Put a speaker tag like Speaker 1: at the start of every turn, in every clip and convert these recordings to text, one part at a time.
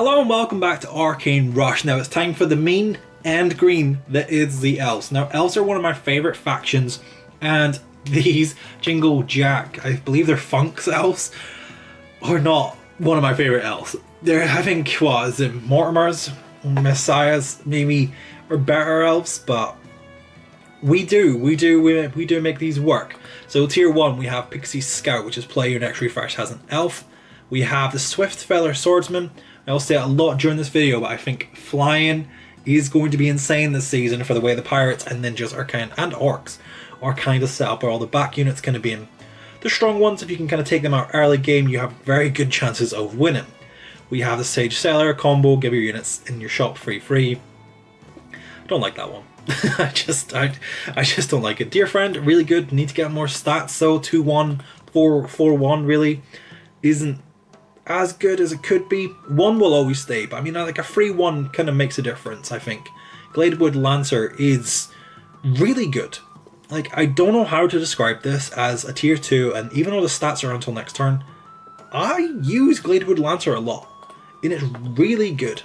Speaker 1: Hello and welcome back to Arcane Rush. Now it's time for the mean and green that is the Elves. Now Elves are one of my favourite factions, and these Jingle Jack, I believe they're Thunk's Elves, are not one of my favourite Elves. They're, I think, what is it, Mortimer's, Messiah's maybe, or better Elves, but we do make these work. So tier 1 we have Pixie Scout, which is play your next refresh has an elf. We have the Swift Feather Swordsman. I'll say it a lot during this video, but I think flying is going to be insane this season for the way the pirates and ninjas are and orcs are kind of set up, where all the back units kind of being the strong ones. If you can kind of take them out early game, you have very good chances of winning. We have the Sage Seller combo, give your units in your shop free. I don't like that one. I just don't like it. Dear friend, really good. Need to get more stats. So 2-1, 4-1 really isn't as good as it could be. 1 will always stay, but I mean, like a free 1 kind of makes a difference, I think. Gladewood Lancer is really good. Like, I don't know how to describe this as a tier 2, and even though the stats are until next turn, I use Gladewood Lancer a lot, and it's really good.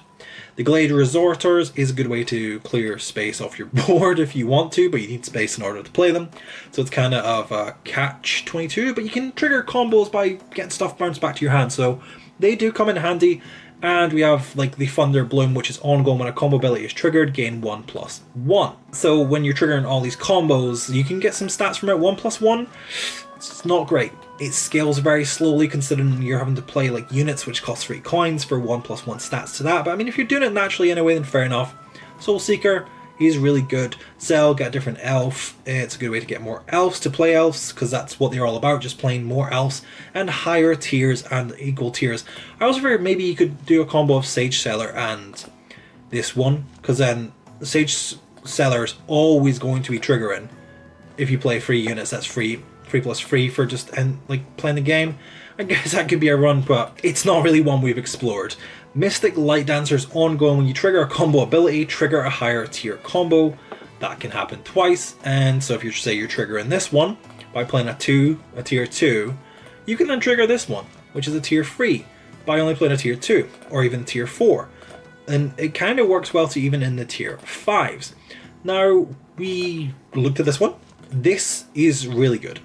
Speaker 1: The Glade Resorters is a good way to clear space off your board if you want to, but you need space in order to play them. So it's kind of a catch-22, but you can trigger combos by getting stuff bounced back to your hand, so they do come in handy. And we have like the Thunder Bloom, which is ongoing when a combo ability is triggered, gain 1+1. So when you're triggering all these combos, you can get some stats from it. 1+1, it's not great. It scales very slowly considering you're having to play like units which cost 3 coins for 1+1 stats to that. But I mean, if you're doing it naturally anyway, then fair enough. Soul Seeker is really good. Zell, get a different elf. It's a good way to get more elves to play elves, because that's what they're all about, just playing more elves and higher tiers and equal tiers. I also figured maybe you could do a combo of Sage Seller and this one, because then the Sage Seller is always going to be triggering if you play free units. That's free plus free for just like playing the game. I guess that could be a run, but it's not really one we've explored. Mystic Light Dancer is ongoing. When you trigger a combo ability, trigger a higher tier combo. That can happen twice, and so if you say you're triggering this one by playing a tier 2, you can then trigger this one, which is a tier 3, by only playing a tier 2, or even tier 4. And it kind of works well to even in the tier 5s. Now, we looked at this one. This is really good.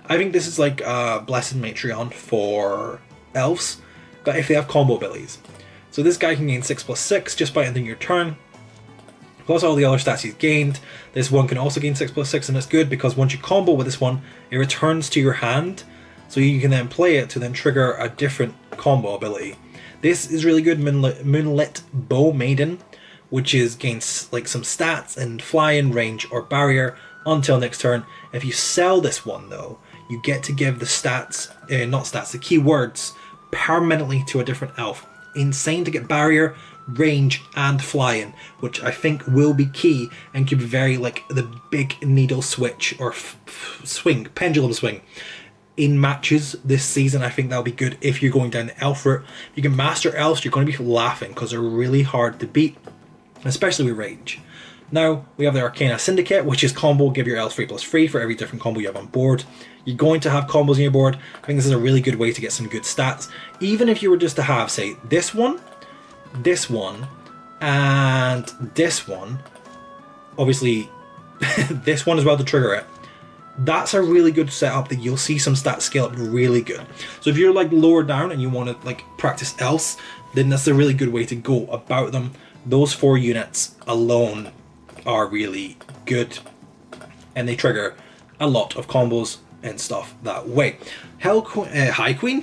Speaker 1: I think this is like a Blessed Matreon for Elves, but if they have combo abilities. So this guy can gain 6+6 just by ending your turn, plus all the other stats he's gained. This one can also gain 6+6, and it's good because once you combo with this one, it returns to your hand, so you can then play it to then trigger a different combo ability. This is really good. Moonlit Bow Maiden, which is gains like some stats and flying, range, or barrier until next turn. If you sell this one though, you get to give the stats, the keywords permanently to a different elf. Insane to get barrier, range, and flying, which I think will be key and could be very like the big needle switch or pendulum swing in matches this season. I think that'll be good if you're going down the elf route. If you can master elves, you're going to be laughing because they're really hard to beat, especially with range. Now we have the Arcane Syndicate, which is combo, give your elves 3+3 for every different combo you have on board. You're going to have combos on your board. I think this is a really good way to get some good stats. Even if you were just to have, say, this one, and this one, obviously this one as well to trigger it, that's a really good setup that you'll see some stats scale up really good. So if you're like lower down and you want to like practice elves, then that's a really good way to go about them. Those 4 units alone are really good, and they trigger a lot of combos and stuff that way. High Queen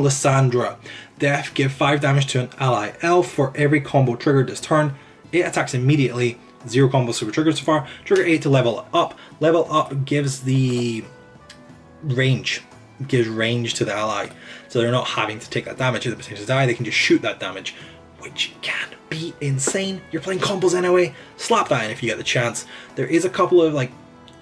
Speaker 1: Lysandra. Death, give 5 damage to an ally elf for every combo triggered this turn. It attacks immediately. 0 combos super triggered so far. Trigger 8 to level up. Level up gives the range. Gives range to the ally, so they're not having to take that damage at the potential to die. They can just shoot that damage, which can be insane. You're playing combos anyway. Slap that in if you get the chance. There is a couple of like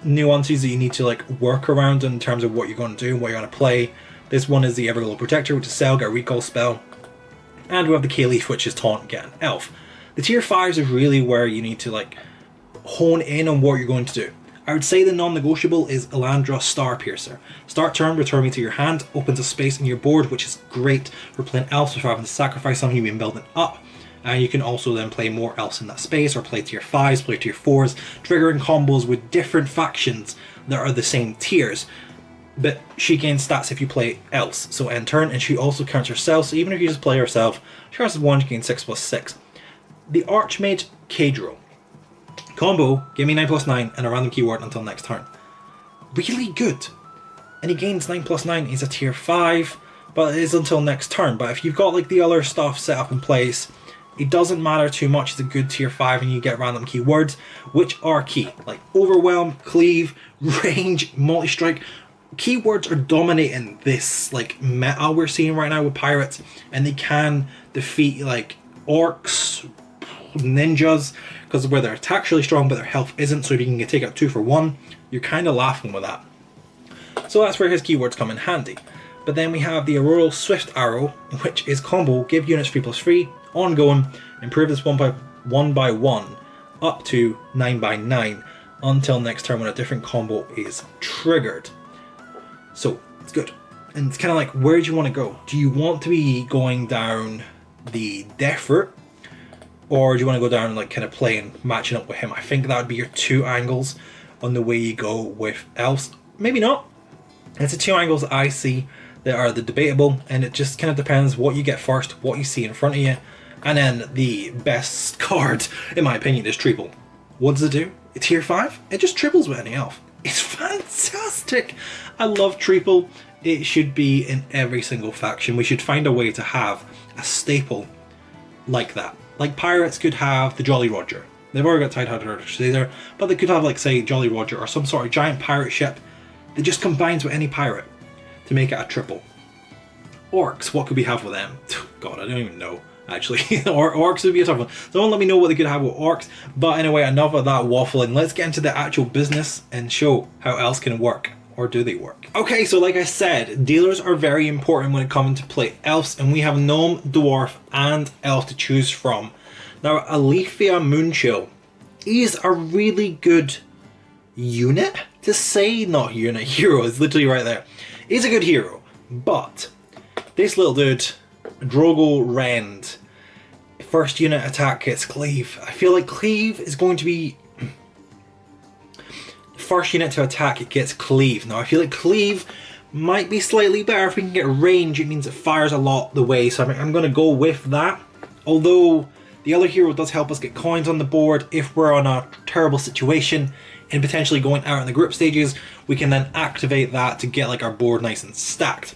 Speaker 1: nuances that you need to like work around in terms of what you're going to do and what you're going to play. This one is the Everglow Protector, which is Cell, get a recall spell. And we have the K-Leaf, which is Taunt, get an elf. The tier 5s is really where you need to like hone in on what you're going to do. I would say the non-negotiable is Elandra Starpiercer. Start turn, return me to your hand, opens a space in your board, which is great for playing elves without having to sacrifice something you've been building up. And you can also then play more elves in that space, or play tier 5s, play tier 4s, triggering combos with different factions that are the same tiers. But she gains stats if you play elves, so end turn, and she also counts herself, so even if you just play herself, she counts as 1, she gains 6+6. The Archmage Cadro. Combo, give me 9+9 and a random keyword until next turn. Really good. And he gains 9+9, he's a tier 5, but it is until next turn. But if you've got like the other stuff set up in place, it doesn't matter too much, it's a good tier 5 and you get random keywords, which are key. Like Overwhelm, Cleave, Range, Multi-Strike. Keywords are dominating this like meta we're seeing right now with pirates, and they can defeat like orcs, ninjas, because where their attack's really strong but their health isn't, so if you can take out 2 for 1, you're kind of laughing with that. So that's where his keywords come in handy. But then we have the Auroral Swift Arrow, which is combo, give units 3+3, ongoing, improve this 1 by 1 up to 9 by 9 until next turn when a different combo is triggered. So it's good. And it's kind of like, where do you want to go? Do you want to be going down the death route, or do you want to go down like kind of playing, matching up with him? I think that would be your 2 angles on the way you go with elves. Maybe not. It's the 2 angles that I see that are the debatable, and it just kind of depends what you get first, what you see in front of you. And then the best card, in my opinion, is Triple. What does it do? It's tier 5. It just triples with any elf. It's fantastic. I love Triple. It should be in every single faction. We should find a way to have a staple like that. Like pirates could have the Jolly Roger. They've already got Tidehunter there, but they could have like say Jolly Roger or some sort of giant pirate ship that just combines with any pirate to make it a triple. Orcs, what could we have with them? God, I don't even know. Actually, orcs would be a tough one. Someone let me know what they could have with orcs. But anyway, enough of that waffling. Let's get into the actual business and show how elves can work. Or do they work? Okay, so like I said, dealers are very important when it comes to play elves, and we have gnome, dwarf, and elf to choose from. Now, Alethea Moonchill is a really good unit to say, not unit, hero, it's literally right there. He's a good hero, but this little dude, Drogo Rend, first unit attack gets Cleave. I feel like Cleave is going to be first unit to attack, it gets Cleave. Now I feel like Cleave might be slightly better. If we can get range, it means it fires a lot the way, so I'm going to go with that. Although the other hero does help us get coins on the board if we're on a terrible situation and potentially going out in the group stages, we can then activate that to get like our board nice and stacked.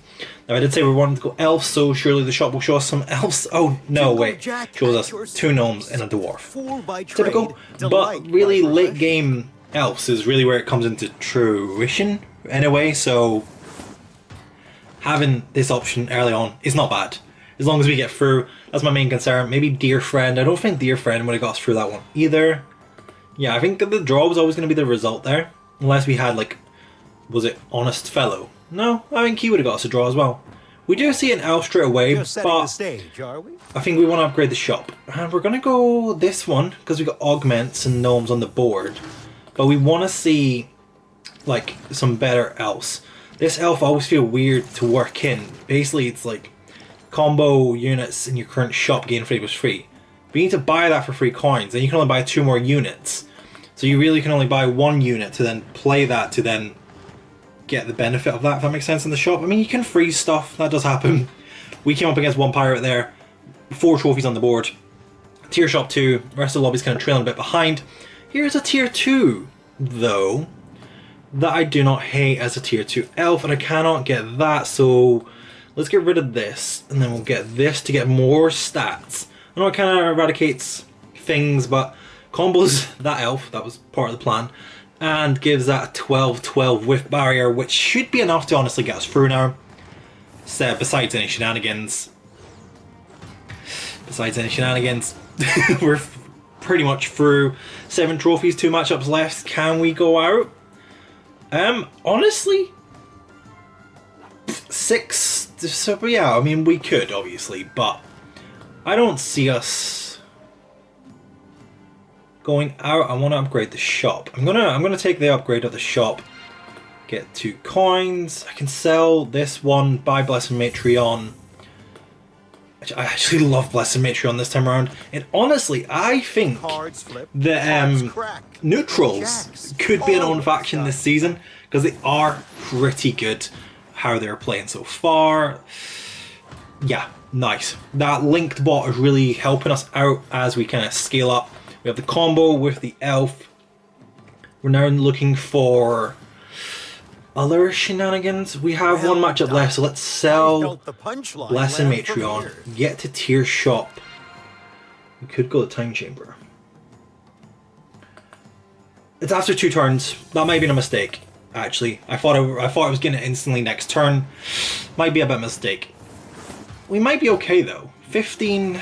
Speaker 1: Now I did say we wanted to go elves, so surely the shop will show us some elves. Oh no, wait, shows us 2 gnomes and a dwarf. Typical, but really late game elves is really where it comes into fruition anyway, so having this option early on is not bad. As long as we get through, that's my main concern. Maybe Dear Friend. I don't think Dear Friend would have got us through that one either. Yeah, I think the draw was always going to be the result there. Unless we had like, was it Honest Fellow? No, I think he would have got us a draw as well. We do see an elf straight away, but the stage, are we? I think we want to upgrade the shop. And we're going to go this one, because we got augments and gnomes on the board. But we want to see like some better elves. This elf always feel weird to work in. Basically, it's like combo units in your current shop gain 3+3. But you need to buy that for 3 coins, and you can only buy 2 more units. So you really can only buy 1 unit to then play that to then get the benefit of that, if that makes sense, in the shop. I mean, you can freeze stuff, that does happen. We came up against 1 pirate there, 4 trophies on the board. Tier shop 2, the rest of the lobby's kind of trailing a bit behind. Here's a tier 2, though, that I do not hate as a tier 2 elf, and I cannot get that, so let's get rid of this, and then we'll get this to get more stats. I know it kind of eradicates things, but combos that elf, that was part of the plan, and gives that a 12-12 with barrier, which should be enough to honestly get us through now. So, besides any shenanigans. We're pretty much through. 7 trophies, 2 matchups left. Can we go out? Honestly, 6. So yeah, I mean we could obviously, but I don't see us. going out, I want to upgrade the shop. I'm gonna take the upgrade of the shop. Get 2 coins. I can sell this one, buy Blessed Matreon. I actually love Blessed Matreon this time around. And honestly, I think the neutrals could be an own faction this season because they are pretty good how they're playing so far. Yeah, nice. That linked bot is really helping us out as we kind of scale up. We have the combo with the elf. We're now looking for other shenanigans. We have one matchup left, so let's sell Blessed Matreon, get to tier shop. We could go to time chamber. It's after 2 turns. That might have been a mistake, actually. I thought I was getting it instantly next turn. Might be a bit of a mistake. We might be okay though. 15,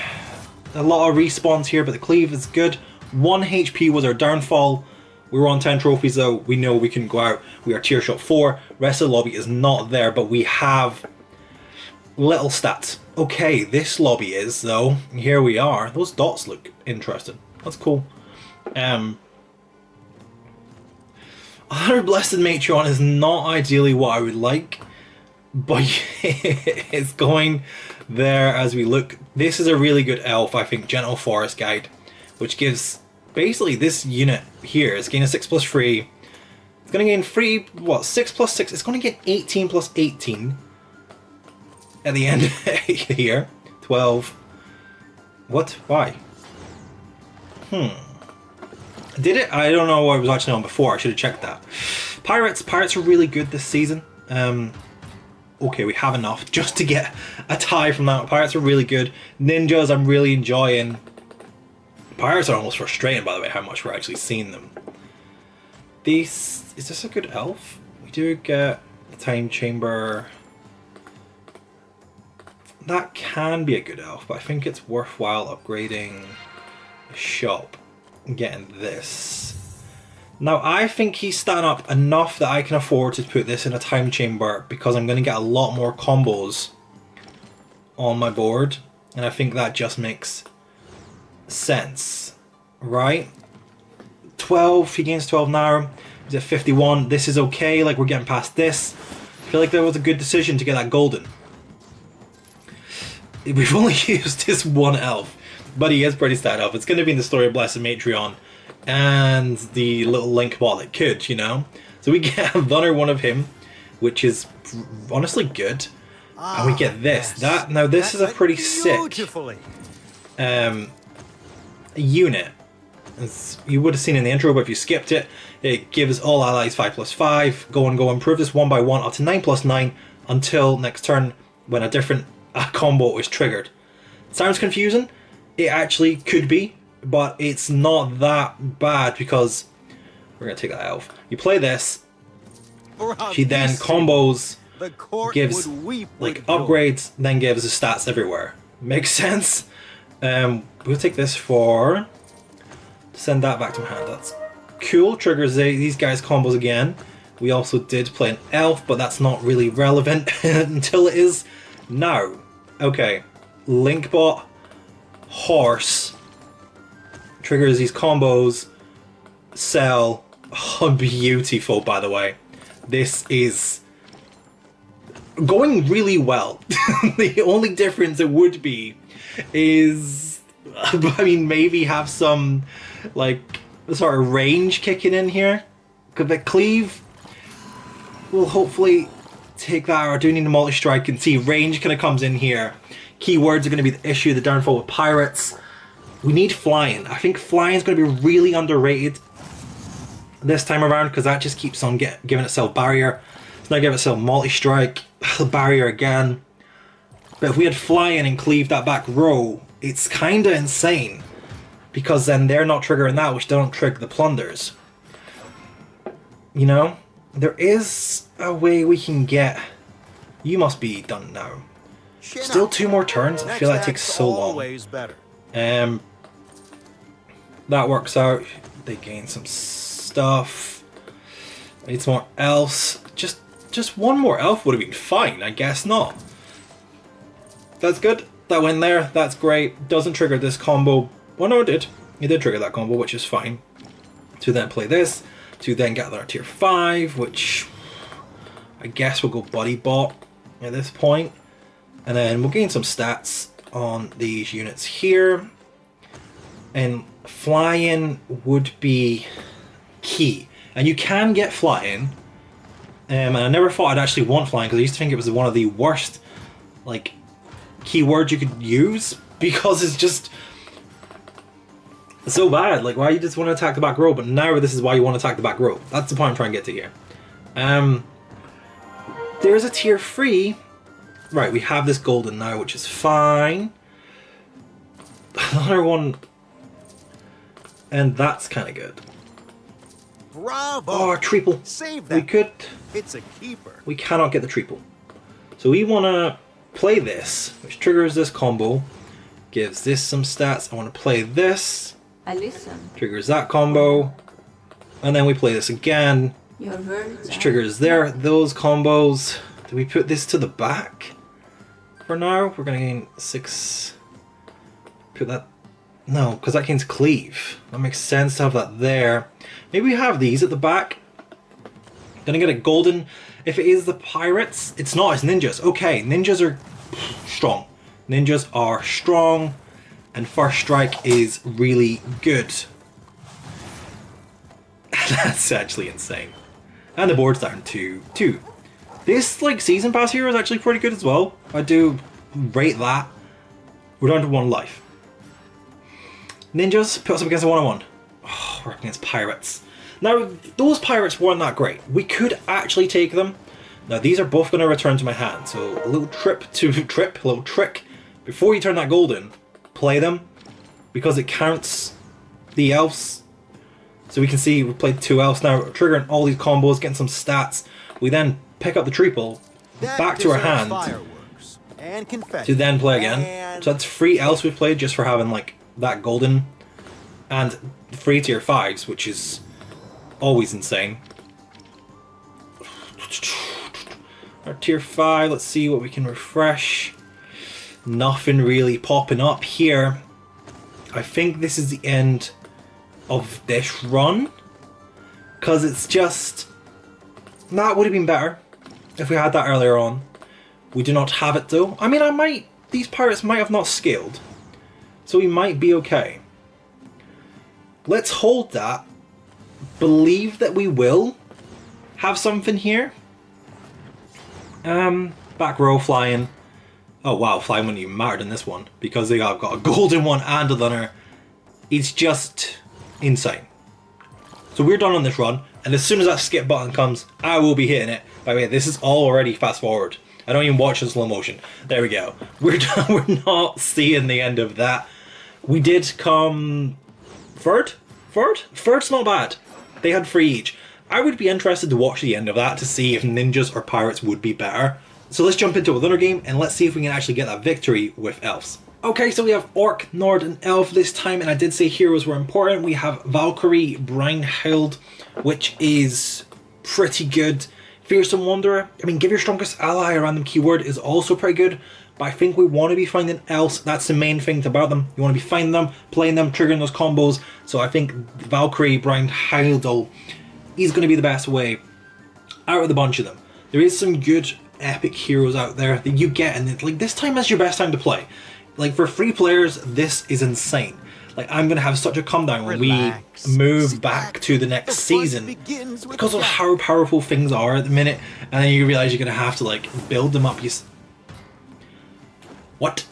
Speaker 1: a lot of respawns here, but the cleave is good. 1 HP was our downfall. We were on 10 trophies though, we know we can go out. We are tier shop 4, rest of the lobby is not there, but we have little stats. Okay, this lobby is though, here we are. Those dots look interesting, that's cool. 100 Blessed Matreon is not ideally what I would like, but it's going there as we look. This is a really good elf, I think, Gentle Forest Guide, which gives basically this unit here is gaining 6+3. It's going to gain 6+6. It's going to get 18+18 at the end here. 12. What? Why? Did it? I don't know what I was actually on before. I should have checked that. Pirates are really good this season. Okay, we have enough just to get a tie from that. Pirates are really good. Ninjas, I'm really enjoying. Pirates are almost frustrating, by the way, how much we're actually seeing them. Is this a good elf? We do get a time chamber. That can be a good elf, but I think it's worthwhile upgrading the shop and getting this. Now, I think he's starting up enough that I can afford to put this in a time chamber because I'm going to get a lot more combos on my board, and I think that just makes sense, right? 12, he gains 12 now. He's at 51. This is okay, like we're getting past this. I feel like that was a good decision to get that golden. We've only used this one elf, but he is pretty stat up. It's going to be in the story of Blessed Matreon and the little link bot that could, you know? So we get another one of him, which is honestly good. And we get this. Now this is a pretty sick unit. As you would have seen in the intro, but if you skipped it, it gives all allies 5+5. Go improve this 1 by 1 up to 9+9 until next turn when a different combo is triggered. Sounds confusing? It actually could be, but it's not that bad because we're going to take that elf. You play this, she then combos, gives like upgrades, then gives the stats everywhere. Makes sense? We'll take this for... send that back to my hand. That's cool. Triggers these guys' combos again. We also did play an elf, but that's not really relevant until it is now. Okay. Linkbot, horse, triggers these combos, sell. Oh, beautiful, by the way. This is going really well. The only difference it would be is, I mean, maybe have some like sort of range kicking in here. Could the cleave will hopefully take that, or do need a multi-strike, and see range kind of comes in here. Keywords are going to be the issue, the downfall with pirates. We need flying. I think flying is going to be really underrated this time around because that just keeps on giving itself barrier. So now give itself multi-strike, barrier again. But if we had flying and cleave that back row, it's kind of insane because then they're not triggering that, which don't trigger the plunders. You know, there is a way we can get. You must be done now. Still 2 more turns. I feel like it takes so long. That works out. They gain some stuff. I need some more elves. Just one more elf would have been fine. I guess not. That's good. That went there. That's great. Doesn't trigger this combo. Well, no, it did. It did trigger that combo, which is fine. To then play this, to then get our tier 5, which I guess we'll go Buddy Bot at this point. And then we'll gain some stats on these units here. And flying would be key. And you can get flying. And I never thought I'd actually want flying because I used to think it was one of the worst like keywords you could use because it's just so bad. Like, why you just want to attack the back row? But now this is why you want to attack the back row. That's the point I'm trying to get to here. There's a tier 3. Right, we have this golden now, which is fine. Another one, and that's kind of good.
Speaker 2: Bravo!
Speaker 1: Oh, triple.
Speaker 2: Save that.
Speaker 1: We could.
Speaker 2: It's a keeper.
Speaker 1: We cannot get the triple. So we want to play this, which triggers this combo, gives this some stats. I want to play this.
Speaker 3: I listen.
Speaker 1: Triggers that combo, and then we play this again,
Speaker 3: Your words
Speaker 1: which triggers those combos. Do we put this to the back? For now, we're gonna gain 6. Put that. No, because that gains cleave. That makes sense to have that there. Maybe we have these at the back. Gonna get a golden. If it is the pirates, it's not. It's ninjas. Okay, ninjas are strong. Ninjas are strong, and first strike is really good. That's actually insane. And the board's down to 2. This like season pass here is actually pretty good as well. I do rate that. We're down to 1 life. Ninjas put us up against a 1-on-1. Oh, we're up against pirates. Now those pirates weren't that great. We could actually take them. Now these are both going to return to my hand. So a little a little trick. Before you turn that golden, play them because it counts the elves. So we can see we played 2 elves now, triggering all these combos, getting some stats. We then pick up the triple back to our hand
Speaker 2: and
Speaker 1: to then play again. So that's 3 elves we've played just for having like that golden and 3 tier 5s, which is always insane. Our tier 5, let's see what we can refresh. Nothing really popping up here. I think this is the end of this run, because it's just, that would have been better if we had that earlier on. We do not have it though. I mean, these pirates might have not scaled, so we might be okay. Let's hold that. Believe that we will have something here. Back row flying. Oh wow, flying wouldn't even matter in this one because they have got a golden one and a runner. It's just insane. So we're done on this run, and as soon as that skip button comes, I will be hitting it. By the way, this is all already fast forward. I don't even watch in slow motion. There we go. We're done. We're not seeing the end of that. We did come third. Third's not bad. They had 3 each. I would be interested to watch the end of that to see if ninjas or pirates would be better. So let's jump into another game and let's see if we can actually get that victory with elves. Okay, so we have Orc, Nord, and Elf this time, and I did say heroes were important. We have Valkyrie, Brynhild, which is pretty good. Fearsome Wanderer, I mean, give your strongest ally a random keyword is also pretty good, but I think we want to be finding elves. That's the main thing about them. You want to be finding them, playing them, triggering those combos. So I think Valkyrie, Brynhild is going to be the best way out of the bunch of them. There is some good epic heroes out there that you get, and like this time is your best time to play. Like for 3 players, this is insane. Like I'm gonna have such a come down when we move back to the next season because of how powerful things are at the minute, and then you realize you're gonna have to like build them up. What?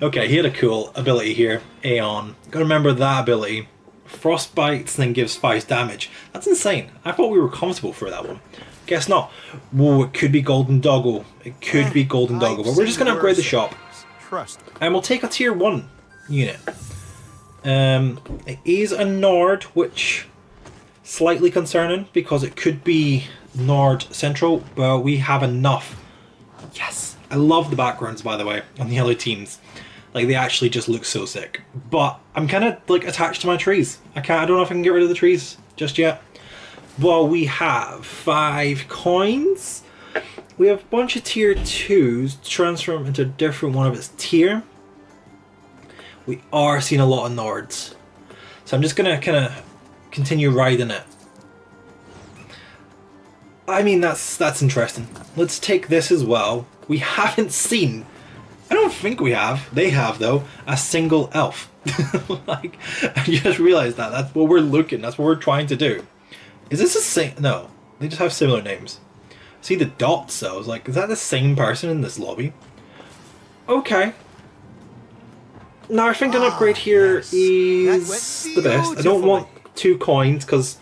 Speaker 1: Okay, he had a cool ability here. Aeon. Gotta remember that ability. Frostbites and then gives 5 damage. That's insane. I thought we were comfortable for that one. Guess not. Whoa, it could be Golden Doggo. It could be Golden Doggo, but we're just gonna upgrade the shop. And we'll take a tier 1 unit. It is a Nord, which slightly concerning because it could be Nord Central, but we have enough. Yes. I love the backgrounds, by the way, on the other teams. Like, they actually just look so sick. But I'm kind of like attached to my trees. I don't know if I can get rid of the trees just yet. Well, we have 5 coins. We have a bunch of tier 2s to transform into a different one of its tier. We are seeing a lot of Nords. So I'm just going to kind of continue riding it. I mean, that's interesting. Let's take this as well. We haven't seen, I don't think we have, they have though, a single elf. Like, I just realized that. That's what we're looking, that's what we're trying to do. Is this the same? No, they just have similar names. See the dots though, I was like, is that the same person in this lobby? Okay. Now I think an upgrade here is the best. I don't want 2 coins because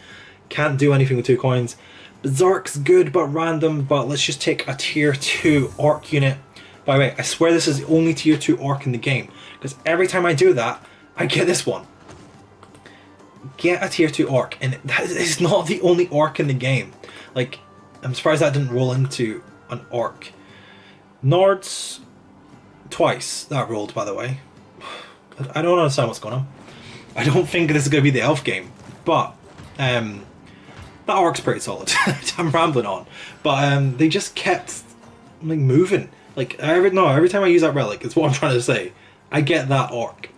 Speaker 1: can't do anything with 2 coins. Berserk's good but random, but let's just take a tier 2 orc unit. By the way, I swear this is the only tier 2 orc in the game, because every time I do that, I get this one. Get a tier 2 orc, and that is not the only orc in the game. Like, I'm surprised that didn't roll into an orc. Nords, twice that rolled, by the way. I don't understand what's going on. I don't think this is going to be the elf game, but that orc's pretty solid. I'm rambling on, but they just kept like moving. Like every time I use that relic, it's what I'm trying to say. I get that orc.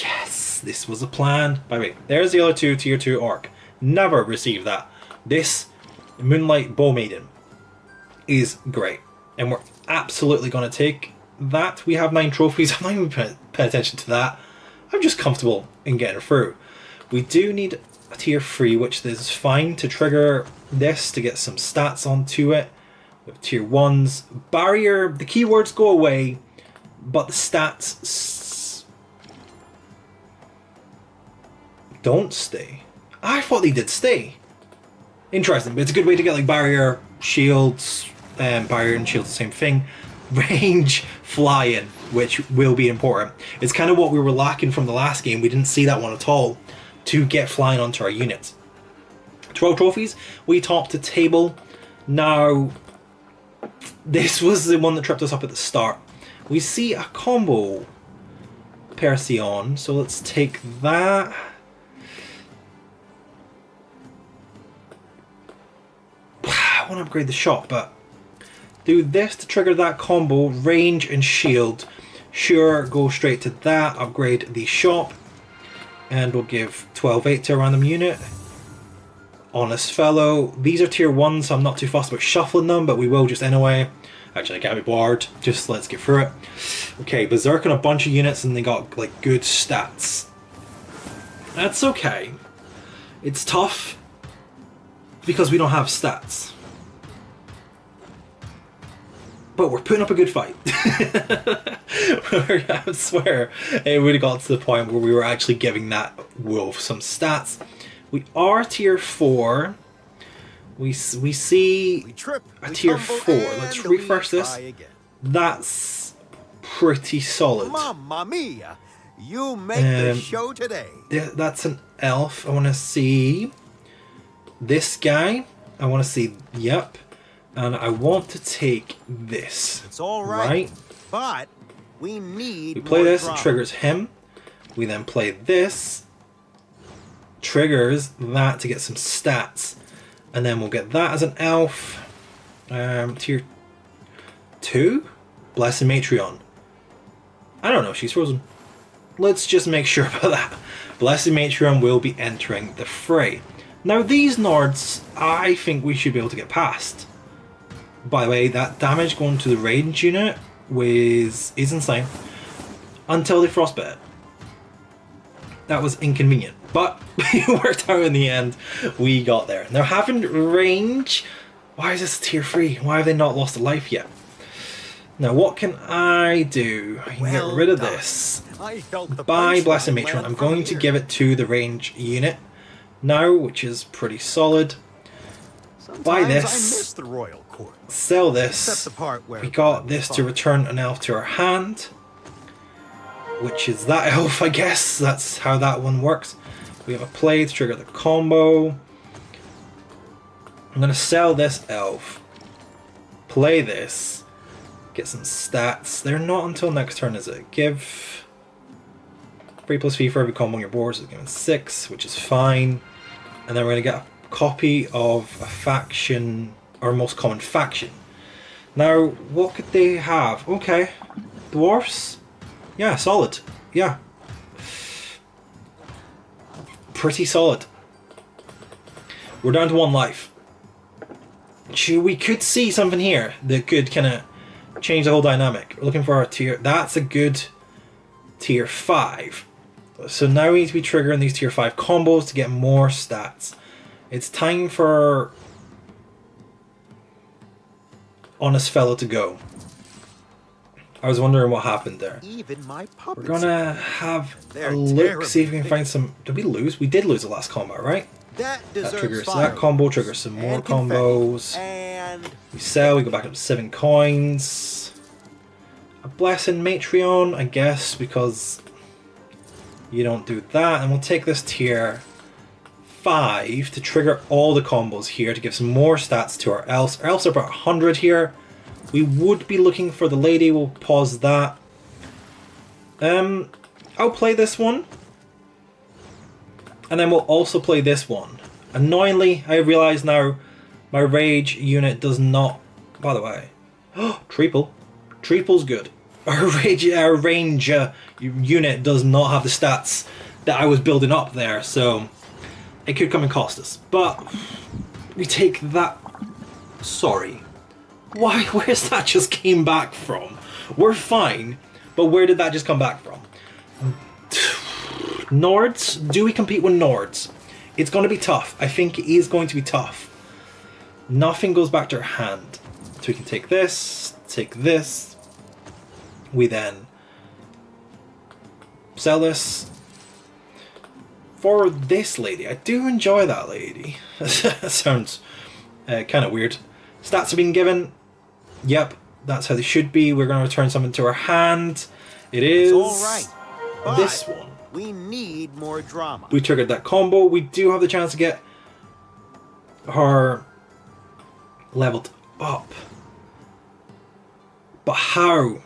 Speaker 1: Yes, this was a plan. By the way, there's the other 2 tier 2 orc. Never received that. This Moonlight Bow Maiden is great, and we're absolutely going to take that. We have 9 trophies. I'm not even paying attention to that. I'm just comfortable in getting through. We do need a tier 3, which is fine to trigger this to get some stats onto it. We have tier 1s. Barrier, the keywords go away, but the stats don't stay. I thought they did stay. Interesting, but it's a good way to get like barrier, shields, barrier and shields the same thing. Range, flying, which will be important. It's kind of what we were lacking from the last game. We didn't see that one at all to get flying onto our units. 12 trophies. We topped the table. Now, this was the one that tripped us up at the start. We see a combo Perseon, so let's take that. I want to upgrade the shop, but do this to trigger that combo, range and shield. Sure, go straight to that, upgrade the shop, and we'll give 12-8 to a random unit. Honest fellow. These are tier 1, so I'm not too fussed about shuffling them, but we will just anyway. Actually, I can't be bored. Just let's get through it. Okay, Berserk on a bunch of units, and they got like good stats. That's okay. It's tough because we don't have stats. But we're putting up a good fight. I swear, it would have got to the point where we were actually giving that wolf some stats. We are tier 4. We see a tier 4. Let's refresh this. That's pretty solid.
Speaker 2: Mamma mia! You make the show today.
Speaker 1: That's an elf. I want to see this guy. I want to see, yep. And I want to take this.
Speaker 2: It's all right, but we need.
Speaker 1: We play this, it triggers him. We then play this, triggers that to get some stats, and then we'll get that as an elf. Tier 2, Blessed Matreon. I don't know, she's frozen. Let's just make sure about that. Blessed Matreon will be entering the fray. Now these Nords, I think we should be able to get past. By the way, that damage going to the range unit is insane. Until they frostbite it. That was inconvenient. But it worked out in the end. We got there. Now having range... Why is this tier 3? Why have they not lost a life yet? Now what can I do? I can get rid of this. By Blessed Matron, I'm going to give it to the range unit now, which is pretty solid. Buy this, sell this, we got this to return an elf to our hand, which is that elf, I guess. That's how that one works. We have a play to trigger the combo. I'm going to sell this elf, play this, get some stats. They're not until next turn, is it? Give 3+3 for every combo on your board, so it's given 6, which is fine. And then we're going to get a copy of a faction, our most common faction. Now, what could they have? Okay, dwarfs. Yeah, solid. yeah. Pretty solid. We're down to 1 life. We could see something here that could kind of change the whole dynamic. We're looking for our tier. That's a good tier 5. So now we need to be triggering these tier 5 combos to get more stats. It's time for Honest Fellow to go. I was wondering what happened there.
Speaker 2: Even my
Speaker 1: We're gonna have a look, see if we can find some. Did we lose? We did lose the last combat, right?
Speaker 2: That
Speaker 1: Triggers
Speaker 2: fire.
Speaker 1: that combo, triggers some more
Speaker 2: And confetti.
Speaker 1: combos.
Speaker 2: And
Speaker 1: We sell, we go back up to 7 coins. A blessing Matreon, I guess, because you don't do that. And we'll take this tier 5 to trigger all the combos here to give some more stats to our elves. Our elves are about 100 here. We would be looking for the lady. We'll pause that. I'll play this one. And then we'll also play this one. Annoyingly, I realise now my rage unit does not... By the way. Triple. Triple's good. Our range unit does not have the stats that I was building up there. So it could come and cost us. But we take that... Sorry. Why? Where's that just came back from? We're fine. But where did that just come back from? Nords? Do we compete with Nords? It's going to be tough. I think it is going to be tough. Nothing goes back to our hand. So we can take this, take this. We then sell this. For this lady. I do enjoy that lady. That sounds kind of weird. Stats have been given. Yep, that's how they should be. We're going to return something to our hand. It is
Speaker 2: all right.
Speaker 1: this one.
Speaker 2: We need more drama.
Speaker 1: We triggered that combo. We do have the chance to get her leveled up. But how?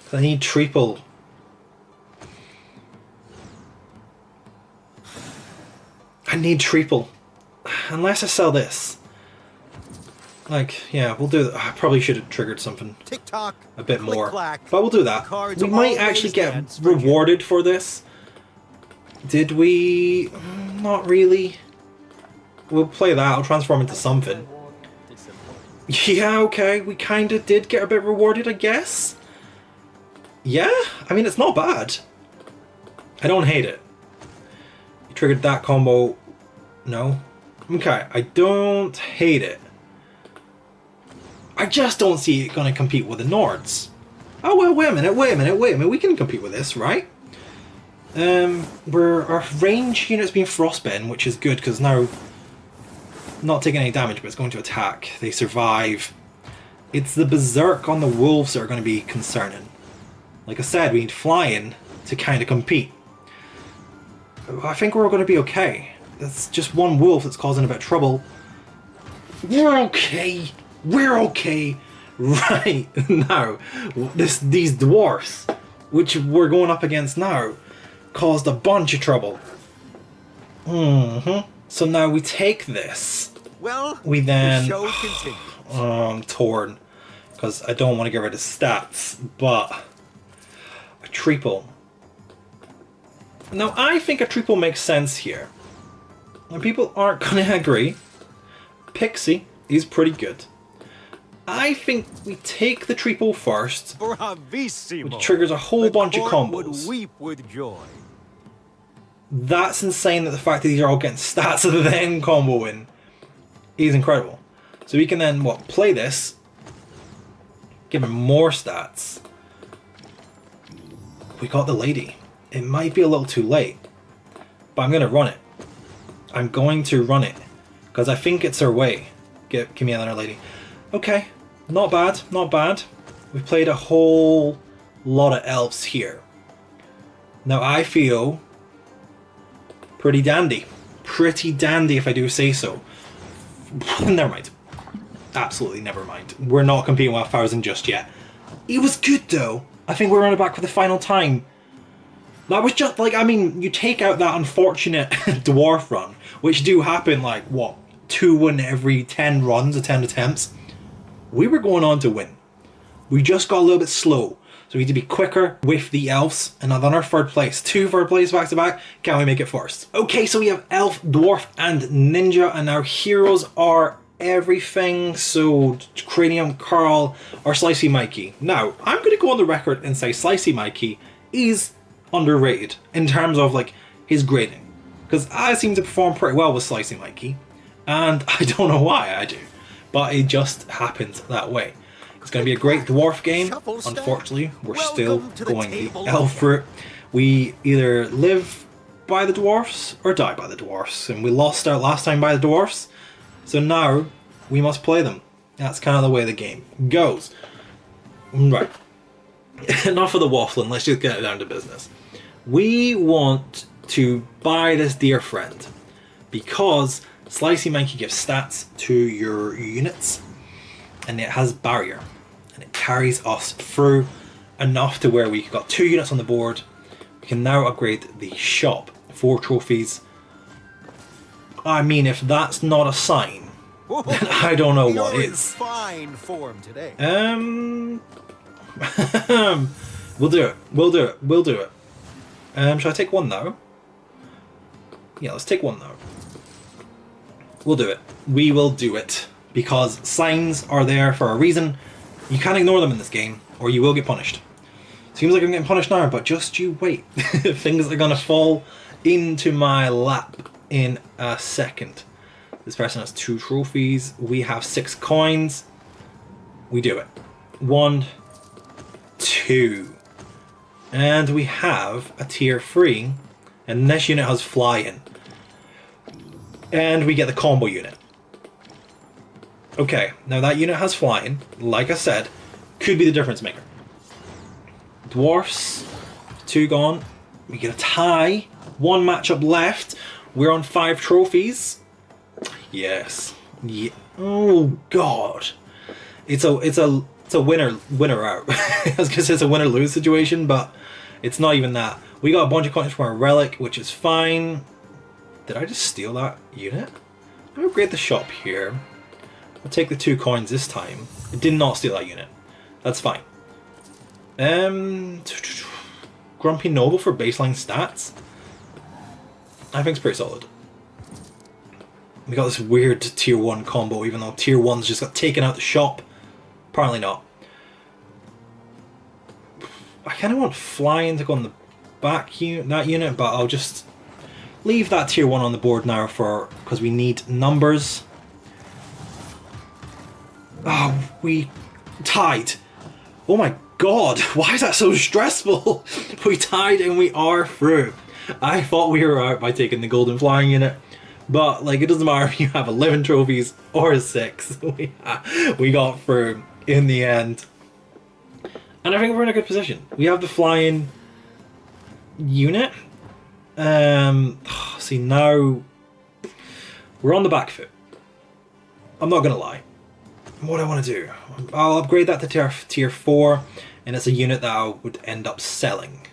Speaker 1: 'Cause I need triple. I need triple. Unless I sell this. Like, yeah, we'll do that. I probably should have triggered something
Speaker 2: Tick-tock,
Speaker 1: a bit more.
Speaker 2: click-clack.
Speaker 1: But we'll do that.
Speaker 2: Cards
Speaker 1: We might
Speaker 2: always
Speaker 1: actually get
Speaker 2: dance for you.
Speaker 1: rewarded for this. Did we? Not really. We'll play that. I'll transform into something. Yeah, okay. We kind of did get a bit rewarded, I guess. Yeah? I mean, it's not bad. I don't hate it. You triggered that combo. No? Okay, I don't hate it. I just don't see it going to compete with the Nords. Oh, well, wait a minute. We can compete with this, right? Our range unit's been frostbitten, which is good, because now not taking any damage, but it's going to attack. They survive. It's the Berserk on the Wolves that are going to be concerning. Like I said, we need flying to kind of compete. I think we're going to be okay. It's just one wolf that's causing a bit of trouble. We're okay. We're okay. Right now, these dwarfs, which we're going up against now, caused a bunch of trouble. So now we take this.
Speaker 2: Well,
Speaker 1: We then...
Speaker 2: the show continues.
Speaker 1: I'm torn, because I don't want to get rid of stats, but a triple. Now I think a triple makes sense here. And people aren't going to agree. Pixie is pretty good. I think we take the triple first,
Speaker 2: Bravissimo.
Speaker 1: which triggers a whole
Speaker 2: The
Speaker 1: bunch of
Speaker 2: court would
Speaker 1: combos.
Speaker 2: weep with joy.
Speaker 1: That's insane that the fact that these are all getting stats and then comboing is incredible. So we can then, play this, give him more stats. We got the lady. It might be a little too late, but I'm going to run it. I'm going to run it, because I think it's her way. Give me another lady. Okay, not bad, not bad. We've played a whole lot of elves here. Now I feel pretty dandy. Pretty dandy if I do say so. Never mind. Absolutely never mind. We're not competing with 1,000 just yet. It was good though. I think we're on it back for the final time. That was just like, I mean, you take out that unfortunate dwarf run, which do happen like, 2 in every 10 runs or 10 attempts. We were going on to win. We just got a little bit slow. So we need to be quicker with the elves. And on our third place. 2 third place back to back. Can we make it first? Okay, so we have elf, dwarf, and ninja. And our heroes are everything. So Cranium, Carl, or Slicey Mikey. Now, I'm going to go on the record and say Slicey Mikey is underrated in terms of like his grading. Because I seem to perform pretty well with Slicey Mikey. And I don't know why I do. But it just happens that way. It's going to be a great dwarf game. Unfortunately, we're still going the elf route. We either live by the dwarfs or die by the dwarfs. And we lost our last time by the dwarfs. So now we must play them. That's kind of the way the game goes. Right. Enough of the waffling. Let's just get it down to business. We want to buy this dear friend because Slicey Mikey gives stats to your units and it has barrier and it carries us through enough to where we got 2 units on the board. We can now upgrade the shop. 4 trophies. I mean, if that's not a sign, then I don't know what is.
Speaker 2: Fine form today.
Speaker 1: We'll do it. We'll do it. We'll do it. Shall I take 1 now? Yeah, let's take 1 now. We'll do it. We will do it. Because signs are there for a reason. You can't ignore them in this game, or you will get punished. Seems like I'm getting punished now, but just you wait. Things are going to fall into my lap in a second. This person has 2 trophies. We have 6 coins. We do it. 1, 2. And we have a tier 3. And this unit has fly-in. And we get the combo unit. Okay, now that unit has flying, like I said, could be the difference maker. Dwarfs, 2 gone. We get a tie. 1 matchup left. We're on 5 trophies. Yes. Yeah. Oh God. It's a winner out. I was gonna say it's a winner lose situation, but it's not even that. We got a bunch of coins from our relic, which is fine. Did I just steal that unit? Let me upgrade the shop here. I'll take the 2 coins this time. I did not steal that unit. That's fine. Grumpy Noble for baseline stats. I think it's pretty solid. We got this weird tier 1 combo, even though tier 1's just got taken out the shop. Apparently not. I kind of want flying to go on the back that unit, but I'll just leave that tier 1 on the board now because we need numbers. Oh, we tied. Oh my God, why is that so stressful? We tied and we are through. I thought we were out by taking the golden flying unit, but like it doesn't matter if you have 11 trophies or 6. We got through in the end. And I think we're in a good position. We have the flying unit. See, now we're on the back foot. I'm not gonna lie. What do I want to do? I'll upgrade that to tier 4, and it's a unit that I would end up selling.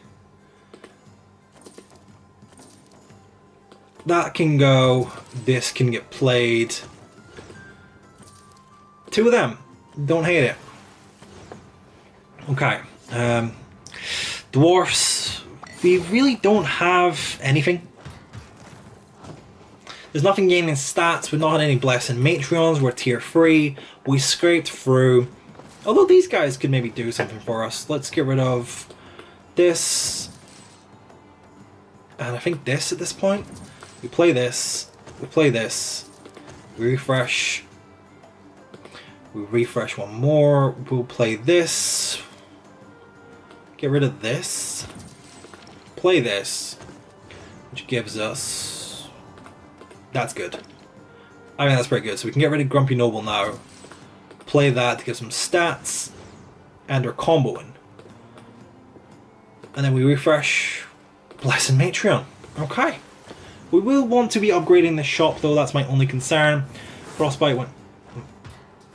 Speaker 1: That can go. This can get played. 2 of them. Don't hate it. Okay. Dwarfs. We really don't have anything. There's nothing gaining stats. We've not had any blessing Matreons. We're tier 3. We scraped through. Although these guys could maybe do something for us. Let's get rid of this. And I think this at this point. We play this. We play this. We refresh. We refresh 1 more. We'll play this. Get rid of this. Play this. Which gives us... That's good. I mean, that's pretty good. So we can get rid of Grumpy Noble now. Play that to get some stats. And we're comboing. And then we refresh Blessed Matreon. Okay. We will want to be upgrading the shop though. That's my only concern. Frostbite went...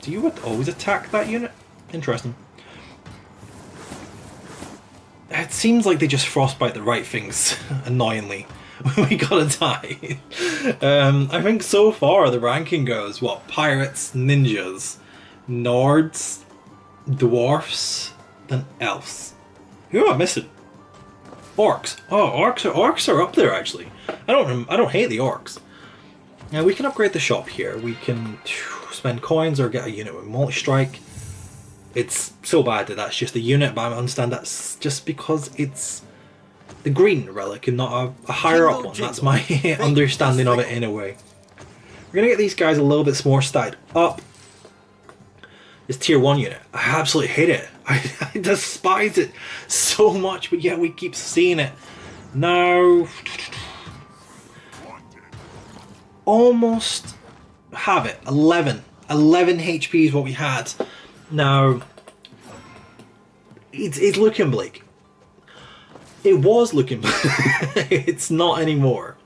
Speaker 1: Do you always attack that unit? Interesting. It seems like they just frostbite the right things, annoyingly. We gotta die. I think so far the ranking goes, what, pirates, ninjas, nords, dwarfs, then elves. Who am I missing? Orcs. Oh, orcs are up there actually. I don't hate the orcs. Now we can upgrade the shop here. We can spend coins or get a unit with multi-strike. It's so bad that that's just a unit, but I understand that's just because it's the green relic and not a higher up one. That's my understanding of it in a way. We're gonna get these guys a little bit more stacked up. This tier 1 unit, I absolutely hate it. I despise it so much, but yeah, we keep seeing it. Now, almost have it. 11 HP is what we had. Now, it's looking bleak. It was looking bleak. It's not anymore.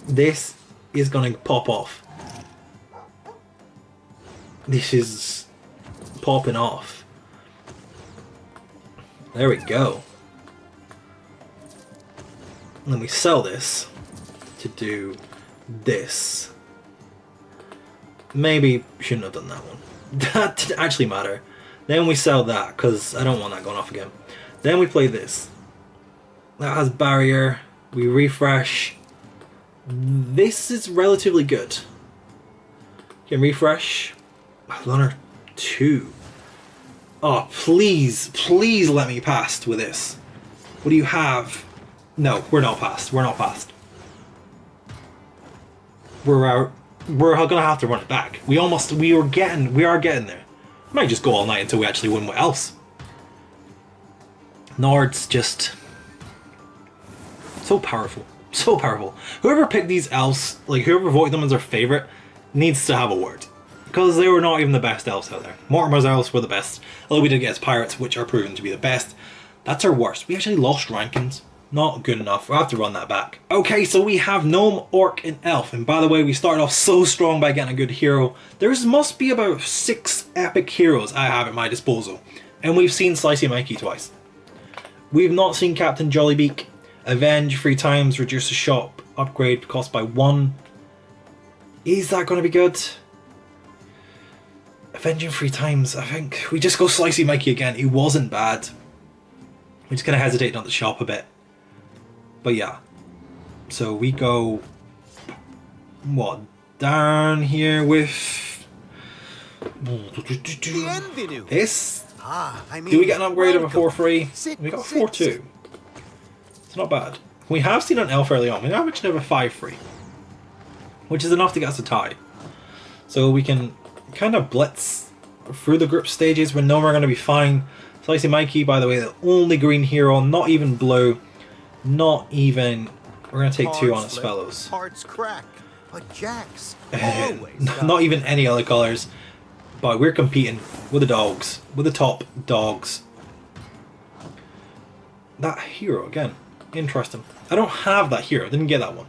Speaker 1: This is gonna pop off. This is popping off. There we go. And then we sell this to do this. Maybe shouldn't have done that one. That didn't actually matter. Then we sell that because I don't want that going off again. Then we play this. That has barrier. We refresh. This is relatively good. Can refresh. Lunner 2. Oh, please, please let me pass with this. What do you have? No, we're not past. We're not past. We're out. We're gonna have to run it back. We are getting there. Might just go all night until we actually win with Elves. Nord's just so powerful. So powerful. Whoever picked these Elves, like whoever voted them as their favorite, needs to have a word. Because they were not even the best Elves out there. Mortimer's Elves were the best. Although we did get his Pirates, which are proven to be the best. That's our worst. We actually lost rankings. Not good enough. We'll have to run that back. Okay, so we have Gnome, Orc, and Elf. And by the way, we started off so strong by getting a good hero. There must be about 6 epic heroes I have at my disposal. And we've seen Slicey Mikey twice. We've not seen Captain Jollybeak. Avenge 3 times, reduce the shop, upgrade cost by 1. Is that going to be good? Avenging 3 times, I think. We just go Slicey Mikey again. He wasn't bad. We just kind of hesitated on the shop a bit. But yeah. So we go... what? Down here with... this? Do we get an upgrade of a 4-3? We got a 4-2. It's not bad. We have seen an Elf early on. We now actually have a 5-3. Which is enough to get us a tie. So we can kind of blitz through the group stages. We know we're going to be fine. Slicey Mikey, by the way, the only green hero, not even blue. Not even... we're going to take 2 honest fellows.
Speaker 2: Hearts crack, but Jack's
Speaker 1: not even any other colours. But we're competing with the dogs. With the top dogs. That hero, again. Interesting. I don't have that hero. I didn't get that one.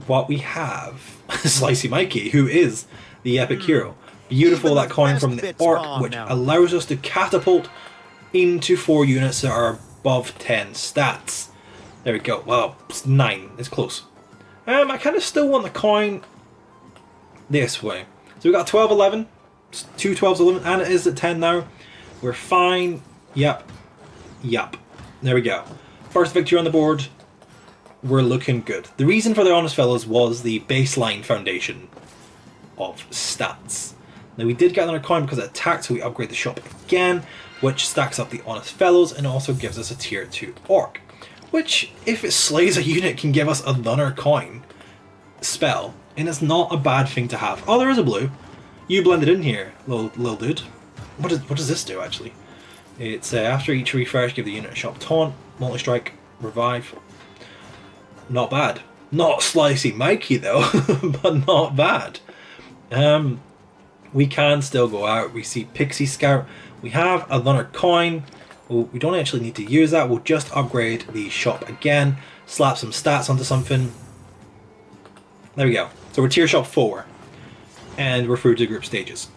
Speaker 1: What we have... Slicey Mikey, who is the epic hero. Beautiful, that coin from the Orc, which allows us to catapult into 4 units that are above 10 stats. There we go. Well, it's 9. It's close. I kind of still want the coin this way. So we got 12, 11. 2 12s, 11, and it is at 10 now. We're fine. Yep. Yep. There we go. First victory on the board. We're looking good. The reason for the Honest Fellows was the baseline foundation of stats. Now we did get another coin because it attacked, so we upgrade the shop again, which stacks up the Honest Fellows and also gives us a tier 2 Orc. Which, if it slays a unit, can give us another coin spell, and it's not a bad thing to have. Oh, there is a blue. You blended in here, little dude. What does this do, actually? It's after each refresh, give the unit a shop taunt, multi-strike, revive. Not bad. Not Slicey Mikey, though, but not bad. We can still go out. We see Pixie Scout. We have another coin. Well, we don't actually need to use that. We'll just upgrade the shop again. Slap some stats onto something. There we go. So we're tier shop 4. And we're through to group stages.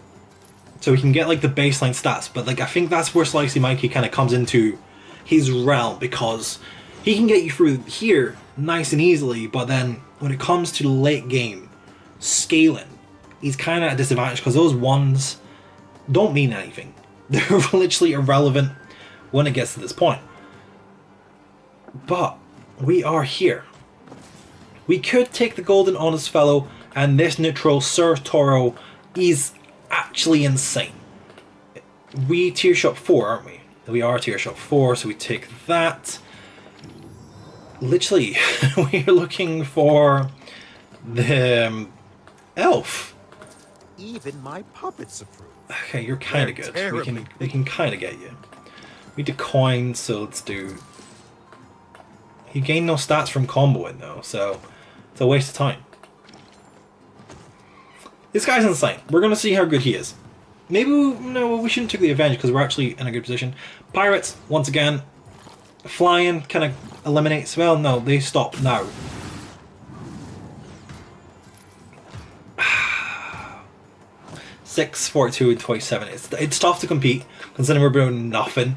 Speaker 1: So we can get like the baseline stats. But like I think that's where Slicey Mikey kind of comes into his realm. Because he can get you through here nice and easily. But then when it comes to the late game scaling, he's kind of at a disadvantage because those ones don't mean anything. They're literally irrelevant when it gets to this point. But we are here. We could take the Golden Honest Fellow, and this neutral Sir Toro is actually insane. We tier shop 4, aren't we? We are tier shop 4, so we take that. Literally, we're looking for the elf.
Speaker 2: Even my puppets approve.
Speaker 1: Okay, you're kind of good. We can kind of get you. We need to coin, so let's do. You gain no stats from comboing though, so it's a waste of time. This guy's insane. We're gonna see how good he is. Maybe we shouldn't take the advantage because we're actually in a good position. Pirates once again, flying kind of eliminates. Well, no, they stop now. 6, 42, and 27. It's tough to compete considering we're doing nothing.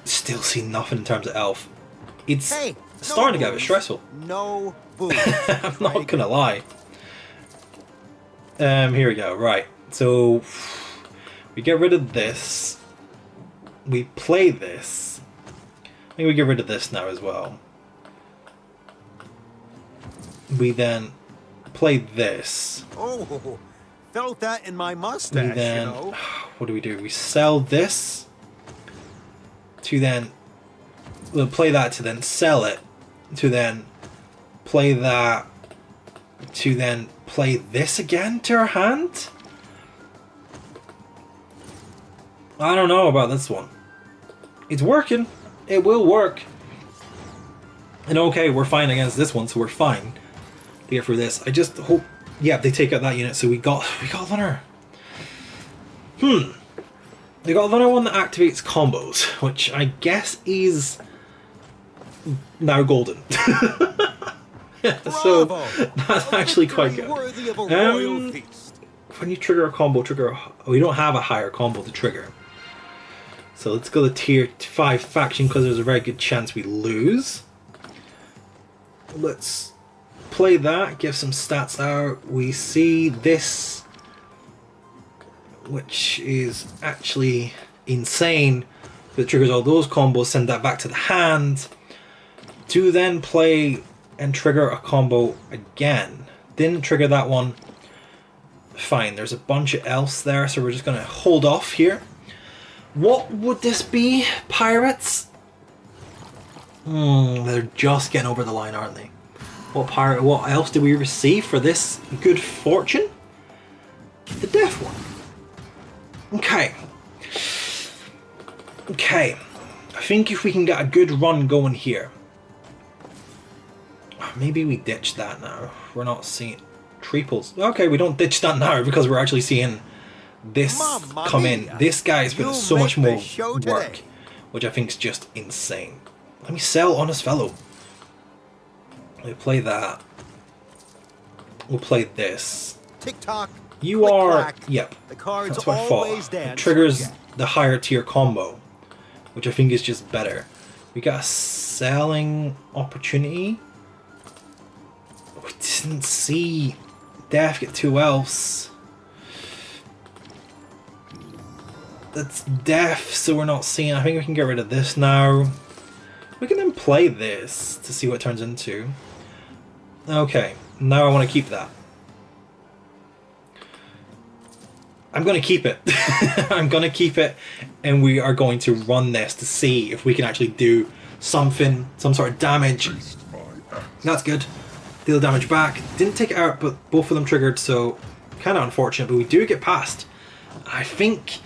Speaker 1: Still see nothing in terms of elf. It's starting to get a bit stressful.
Speaker 2: No booze.
Speaker 1: I'm not gonna lie. Here we go. Right. So we get rid of this. We play this. I think we get rid of this now as well. We then play this.
Speaker 2: Oh, felt that in my mustache,
Speaker 1: We then,
Speaker 2: you know.
Speaker 1: what do? We sell this to then, we'll play that to then sell it, to then play that, to then play this again to our hand? I don't know about this one. It's working. It will work. And okay, we're fine against this one, so we're fine to get through this. I just hope, yeah, they take out that unit, so we got Lunner. They got another one that activates combos, which I guess is now golden. So that's actually quite good. When you trigger a combo, we don't have a higher combo to trigger. So let's go to tier 5 faction because there's a very good chance we lose. Let's play that, give some stats out. We see this, which is actually insane. It triggers all those combos, send that back to the hand. To then play and trigger a combo again. Didn't trigger that one. Fine, there's a bunch of elves there, so we're just going to hold off here. What would this be, pirates? They're just getting over the line, aren't they? What else did we receive for this good fortune? The death one. Okay. Okay. I think if we can get a good run going here. Maybe we ditch that now. We're not seeing triples. Okay, we don't ditch that now because we're actually seeing this come in. This guy's put so much more work, which I think is just insane. Let me sell Honest Fellow. We'll play that. We'll play this.
Speaker 2: Tick-tock.
Speaker 1: You are...
Speaker 2: clack.
Speaker 1: Yep.
Speaker 2: The cards
Speaker 1: that's what I
Speaker 2: always
Speaker 1: thought.
Speaker 2: dance.
Speaker 1: It triggers
Speaker 2: Yeah.
Speaker 1: the higher tier combo, which I think is just better. We got a selling opportunity. We didn't see Death get 2 elves. That's Death, so we're not seeing. I think we can get rid of this now. We can then play this to see what it turns into. Okay, now I want to keep that. I'm going to keep it. I'm going to keep it, and we are going to run this to see if we can actually do something, some sort of damage. That's good. Deal damage back. Didn't take it out, but both of them triggered, so kind of unfortunate, but we do get past. I think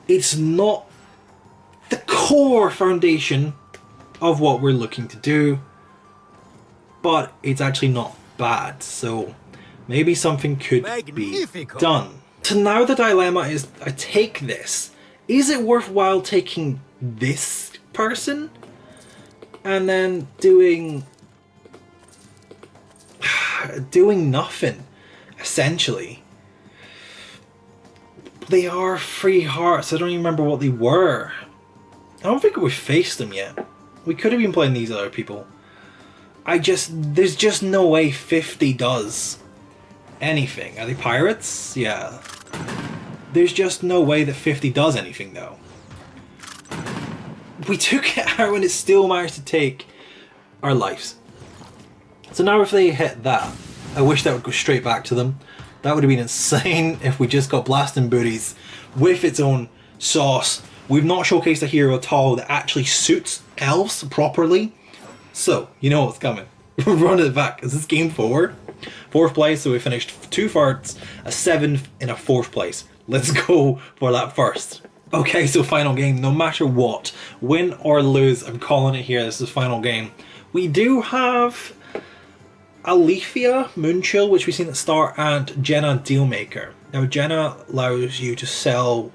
Speaker 1: it's not the core foundation of what we're looking to do, but it's actually not bad, so maybe something could be done. So now the dilemma is, I take this. Is it worthwhile taking this person and then doing nothing, essentially? They are free hearts. I don't even remember what they were. I don't think we faced them yet. We could have been playing these other people. There's just no way 50 does anything. Are they pirates? Yeah. There's just no way that 50 does anything though. We took it out and it still managed to take our lives. So now if they hit that, I wish that would go straight back to them. That would have been insane if we just got blasting booties with its own sauce. We've not showcased a hero at all that actually suits elves properly. So, you know what's coming. We're running it back. Is this game 4? 4th place, so we finished 2 farts, a 7th, and a 4th place. Let's go for that first. Okay, so final game. No matter what, win or lose, I'm calling it here. This is the final game. We do have Alethea, Moonchill, which we've seen at the start, and Jenna Dealmaker. Now, Jenna allows you to sell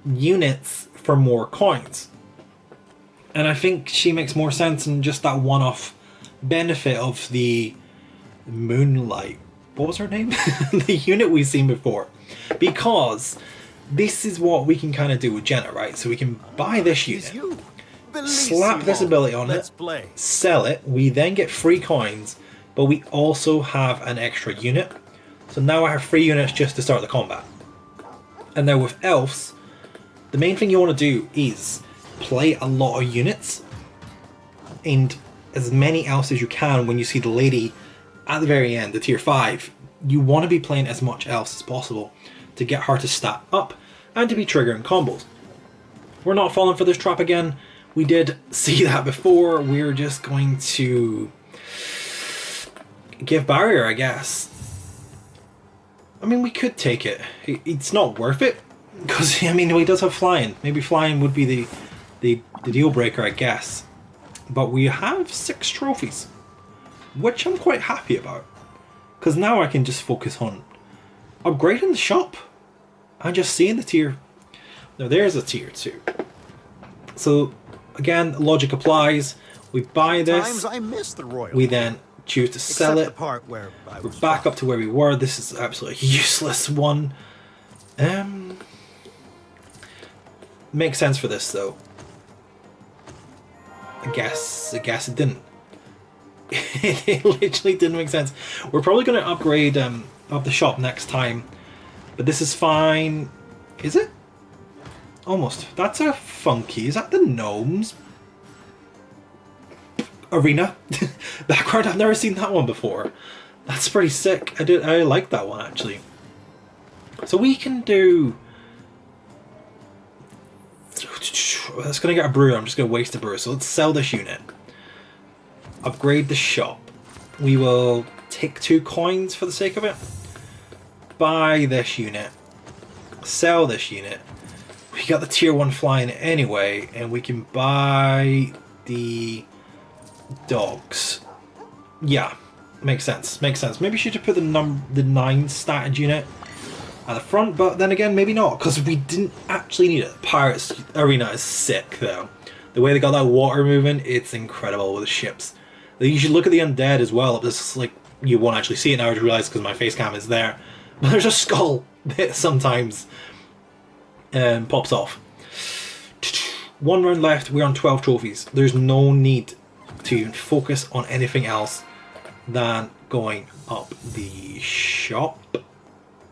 Speaker 1: units for more coins. And I think she makes more sense than just that one-off benefit of the Moonlight. What was her name? The unit we've seen before. Because this is what we can kind of do with Jenna, right? So we can buy this unit, slap this ability on it, sell it, we then get free coins, but we also have an extra unit. So now I have 3 units just to start the combat. And now with Elves, the main thing you want to do is play a lot of units and as many Elves as you can. When you see the lady at the very end, the tier 5, you want to be playing as much Elves as possible to get her to stat up and to be triggering combos. We're not falling for this trap again. We did see that before. We're just going to give barrier, I guess. I mean, we could take it. It's not worth it because, I mean, he does have flying. Maybe flying would be the deal breaker, I guess. But we have 6 trophies, which I'm quite happy about, because now I can just focus on upgrading the shop and just seeing the tier. Now there's a tier 2. So again, logic applies. We buy this.
Speaker 2: I miss the royal.
Speaker 1: We then choose to sell it.
Speaker 2: The part where we're
Speaker 1: back up to where we were. This is absolutely useless one. Makes sense for this though. I guess it didn't. It literally didn't make sense. We're probably going to upgrade up the shop next time, but this is fine. Is it? Almost. That's a funky. Is that the gnomes arena background? I've never seen that one before. That's pretty sick. I like that one actually. So we can do. That's gonna get a brew. I'm just gonna waste a brew. So let's sell this unit. Upgrade the shop. We will take 2 coins for the sake of it. Buy this unit. Sell this unit. We got the tier 1 flying anyway, and we can buy the dogs. Yeah, makes sense. Makes sense. Maybe we should have put the 9 statted unit at the front, but then again, maybe not, because we didn't actually need it. Pirates Arena is sick though. The way they got that water moving, it's incredible with the ships. You should look at the undead as well. This is like, you won't actually see it now, I just realised because my face cam is there. But there's a skull that sometimes pops off. 1 round left, we're on 12 trophies. There's no need to even focus on anything else than going up the shop.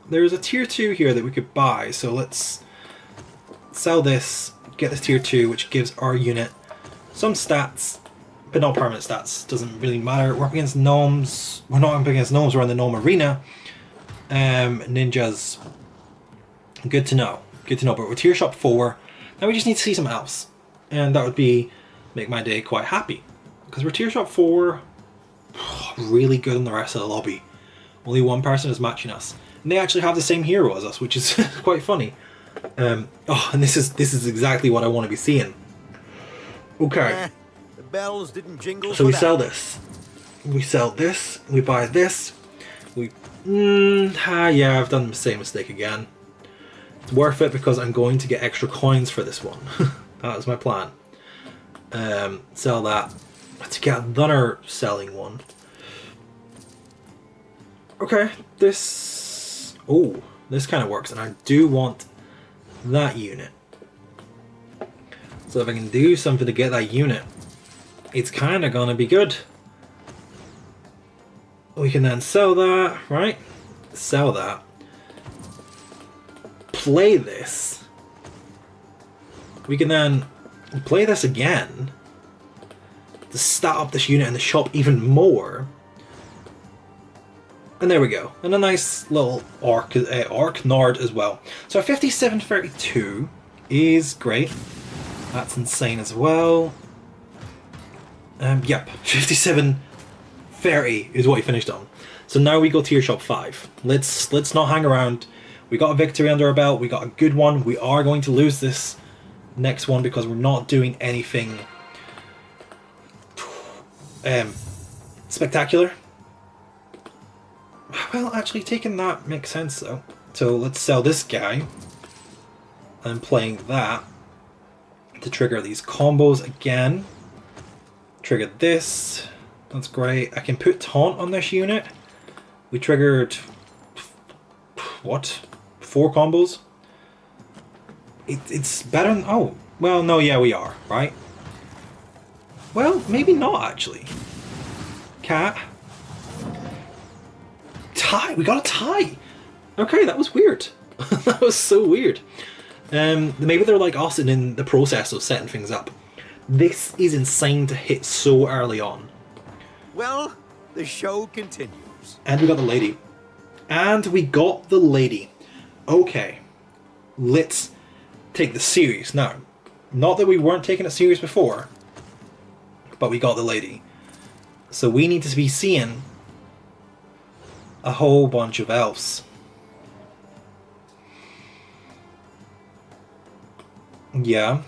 Speaker 1: There's a tier 2 here that we could buy, so let's sell this, get this tier 2, which gives our unit some stats, but not permanent stats. Doesn't really matter. We're up against gnomes. We're not up against gnomes, we're in the gnome arena. Ninjas. Good to know. Good to know. But we're tier shop 4. Now we just need to see some elves. And that would make my day quite happy. Because we're tier shop 4. Really good in the rest of the lobby. Only 1 person is matching us. And they actually have the same hero as us, which is quite funny. And this is exactly what I want to be seeing. Okay.
Speaker 2: The bells didn't jingle.
Speaker 1: So we sell this. We sell this. We buy this. Yeah, I've done the same mistake again. It's worth it because I'm going to get extra coins for this one. That was my plan. Sell that. To get another selling one. Okay, this kind of works, and I do want that unit. So if I can do something to get that unit, it's kind of gonna be good. We can then sell that, right? Sell that. play this, we can then play this again to stat up this unit in the shop even more. And there we go. And a nice little arc nard as well. So 5732 is great. That's insane as well. Yep, 5730 is what we finished on. So now we go to your shop 5. Let's not hang around. We got a victory under our belt. We got a good one. We are going to lose this next one because we're not doing anything spectacular. Well, actually, taking that makes sense though. So let's sell this guy. I'm playing that to trigger these combos again. Trigger this. That's great. I can put taunt on this unit. We triggered what? 4 combos? It's better than... Oh, well, no, yeah, we are, right? Well, maybe not, actually. Cat. Tie! We got a tie! Okay, that was weird. That was so weird. Maybe they're like us and in the process of setting things up. This is insane to hit so early on.
Speaker 2: Well, the show continues.
Speaker 1: And we got the lady. And we got the lady. Okay. Let's take this serious now. Not that we weren't taking it serious before, but we got the lady. So we need to be seeing a whole bunch of elves. Yeah.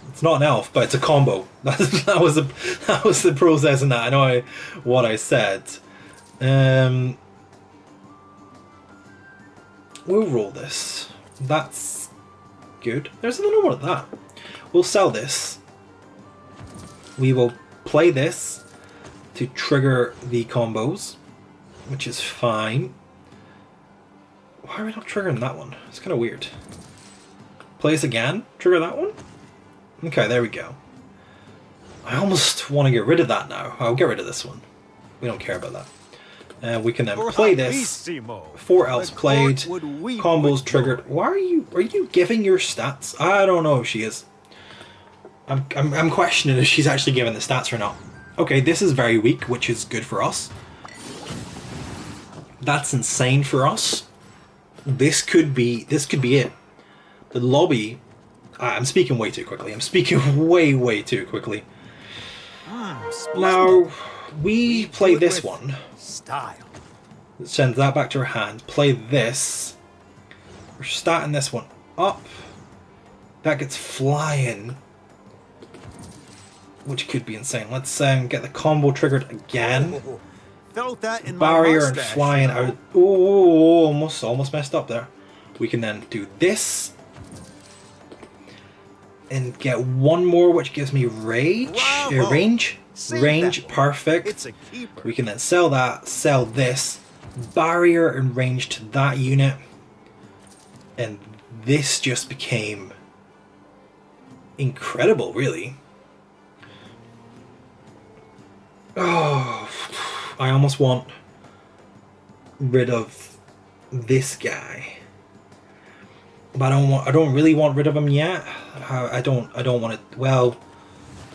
Speaker 1: It's not an elf, but it's a combo. that was the process in that. I know what I said. We'll roll this. That's good. There's another one of that. We'll sell this. We will play this to trigger the combos, which is fine. Why are we not triggering that one? It's kind of weird. Play this again. Trigger that one. Okay, there we go. I almost want to get rid of that now. I'll get rid of this one. We don't care about that. We can then play this. 4 elves played. Combos triggered. Why are you giving your stats? I don't know if she is. I'm questioning if she's actually giving the stats or not. Okay, this is very weak, which is good for us. That's insane for us. This could be it. The lobby. I'm speaking way too quickly. I'm speaking way too quickly. Now we play this one.
Speaker 2: Style.
Speaker 1: Send that back to her hand. Play this. We're starting this one up. That gets flying, which could be insane. Let's get the combo triggered again.
Speaker 2: Felt that in
Speaker 1: Barrier
Speaker 2: my
Speaker 1: and
Speaker 2: mustache.
Speaker 1: flying out. Oh, almost messed up there. We can then do this and get one more, which gives me rage. Range. Range, perfect.
Speaker 2: It's a keeper.
Speaker 1: We can then sell that, sell this, barrier and range to that unit, and this just became incredible, really. Oh, I almost want rid of this guy, but I don't really want rid of him yet. I don't want it. Well,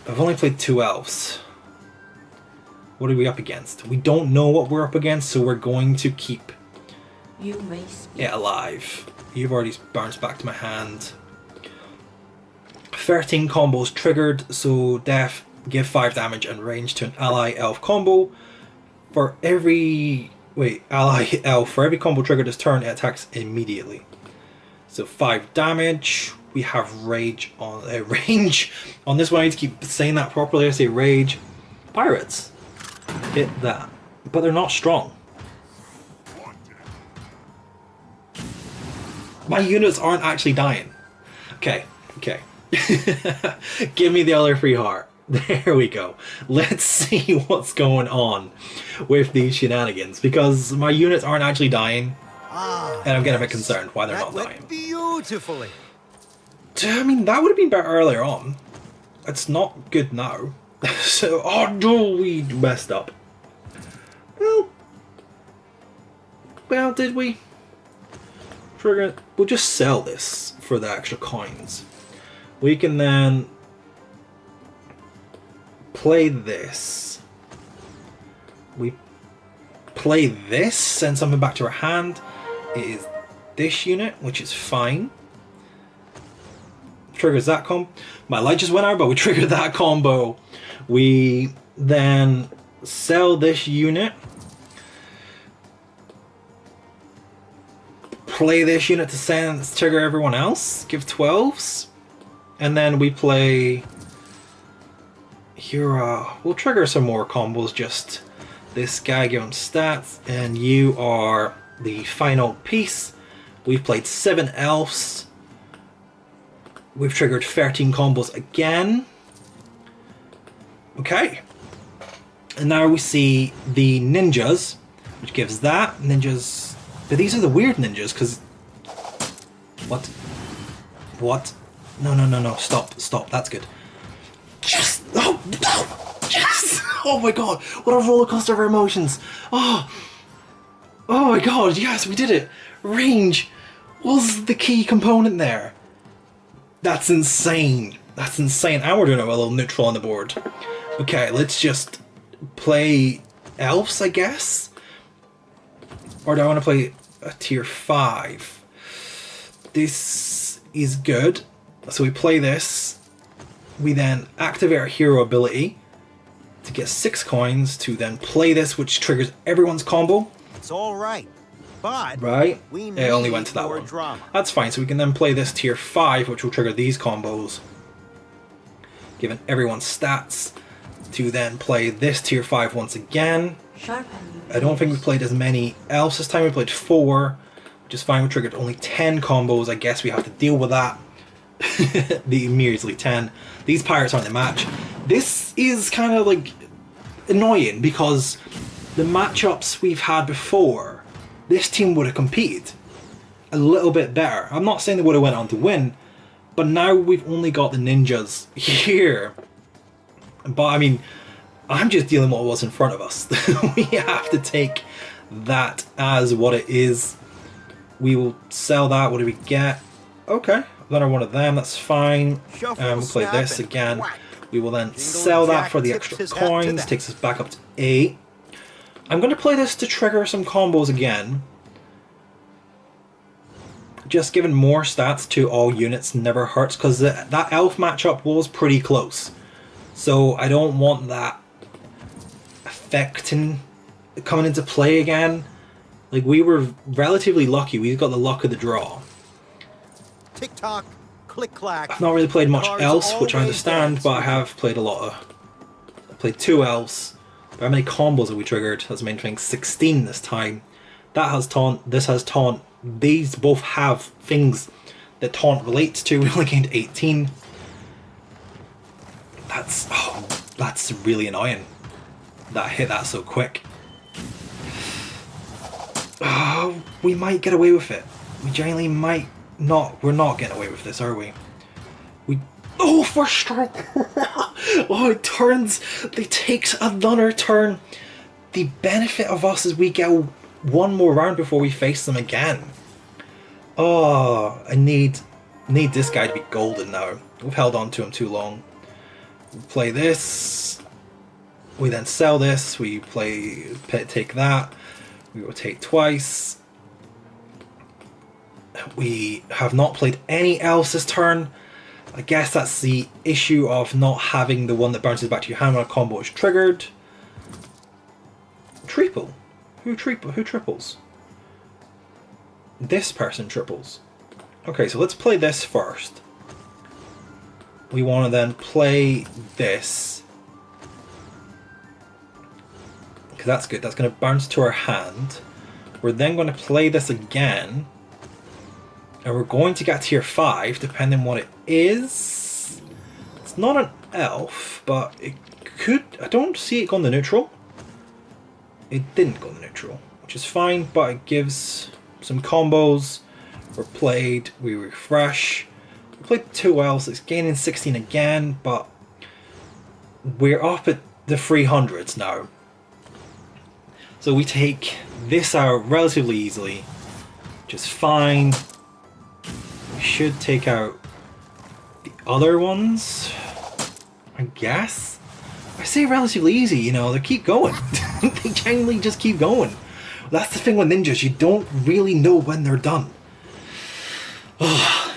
Speaker 1: I've only played 2 elves. What are we up against? We don't know what we're up against, so we're going to keep it alive. You've already bounced back to my hand. 13 combos triggered, so death, give 5 damage and range to an ally elf combo. For every ally elf, for every combo triggered this turn, it attacks immediately. So 5 damage. We have rage on range on this one. I need to keep saying that properly. I say rage. Pirates. Hit that. But they're not strong. My units aren't actually dying. Okay. Give me the other free heart. There we go. Let's see what's going on with these shenanigans, because my units aren't actually dying. And I'm getting a bit concerned why they're not dying.
Speaker 2: Beautifully.
Speaker 1: I mean, that would have been better earlier on. It's not good now. So, oh no, we messed up. Well, did we? we'll just sell this for the extra coins. We can then play this. We play this, send something back to our hand. It is this unit, which is fine. Triggers that combo. My light just went out, but we triggered that combo. We then sell this unit. Play this unit to trigger everyone else. Give 12s. And then we play... Here, we'll trigger some more combos. Just this guy, give him stats. And you are the final piece. We've played 7 elves. We've triggered 13 combos again. Okay. And now we see the ninjas, which gives that. Ninjas... But these are the weird ninjas, because... What? What? No. Stop. That's good. Yes! Oh, no! Yes! Oh my god! What a roller coaster of emotions! Oh my god, yes, we did it! Range was the key component there. That's insane. That's insane. And we're doing a little neutral on the board. Okay, let's just play elves, I guess? Or do I want to play a tier 5? This is good. So we play this. We then activate our hero ability to get 6 coins to then play this, which triggers everyone's combo.
Speaker 2: It's all right, but
Speaker 1: right?
Speaker 2: We
Speaker 1: It only went to that one.
Speaker 2: drama.
Speaker 1: That's fine. So we can then play this tier 5, which will trigger these combos, giving everyone stats to then play this tier 5 once again. I don't think we played as many elves this time. We played 4, which is fine. We triggered only 10 combos. I guess we have to deal with that. The measly 10. These pirates aren't the match. This is kind of like annoying because the matchups we've had before, this team would have competed a little bit better. I'm not saying they would have went on to win, but now we've only got the ninjas here. But I mean, I'm just dealing with what was in front of us. We have to take that as what it is. We will sell that. What do we get? Okay, another one of them. That's fine. We'll play this again. We will then sell that for the extra coins. Takes us back up to 8. I'm going to play this to trigger some combos again. Just giving more stats to all units never hurts, because that elf matchup was pretty close. So I don't want that affecting coming into play again. Like, we were relatively lucky. We got the luck of the draw.
Speaker 2: Tick tock, click clack.
Speaker 1: I've not really played much else, which I understand, but I have played a lot of... I played 2 elves. How many combos have we triggered? That's the main thing. 16 this time. That has taunt. This has taunt. These both have things that taunt relates to. We only gained 18. That's really annoying. That I hit that so quick. Oh, we might get away with it. We genuinely might not. We're not getting away with this, are we? Oh, first strike! Oh, it turns. It takes another turn. The benefit of us is we get one more round before we face them again. Oh, I need this guy to be golden now. We've held on to him too long. We play this. We then sell this. We take that. We rotate twice. We have not played any else this turn. I guess that's the issue of not having the one that bounces back to your hand when a combo is triggered. Triple? Who triples? This person triples. Okay, so let's play this first. We want to then play this. Because that's good. That's going to bounce to our hand. We're then going to play this again. And we're going to get tier 5, depending on what it is. It's not an elf, but it could... I don't see it going to neutral. It didn't go to neutral, which is fine, but it gives some combos. We're played, we refresh. We played 2 elves, it's gaining 16 again, but we're up at the 300s now. So we take this out relatively easily, which is fine. should take out the other ones, I guess. I say relatively easy, you know, they keep going. They genuinely just keep going. That's the thing with ninjas, you don't really know when they're done.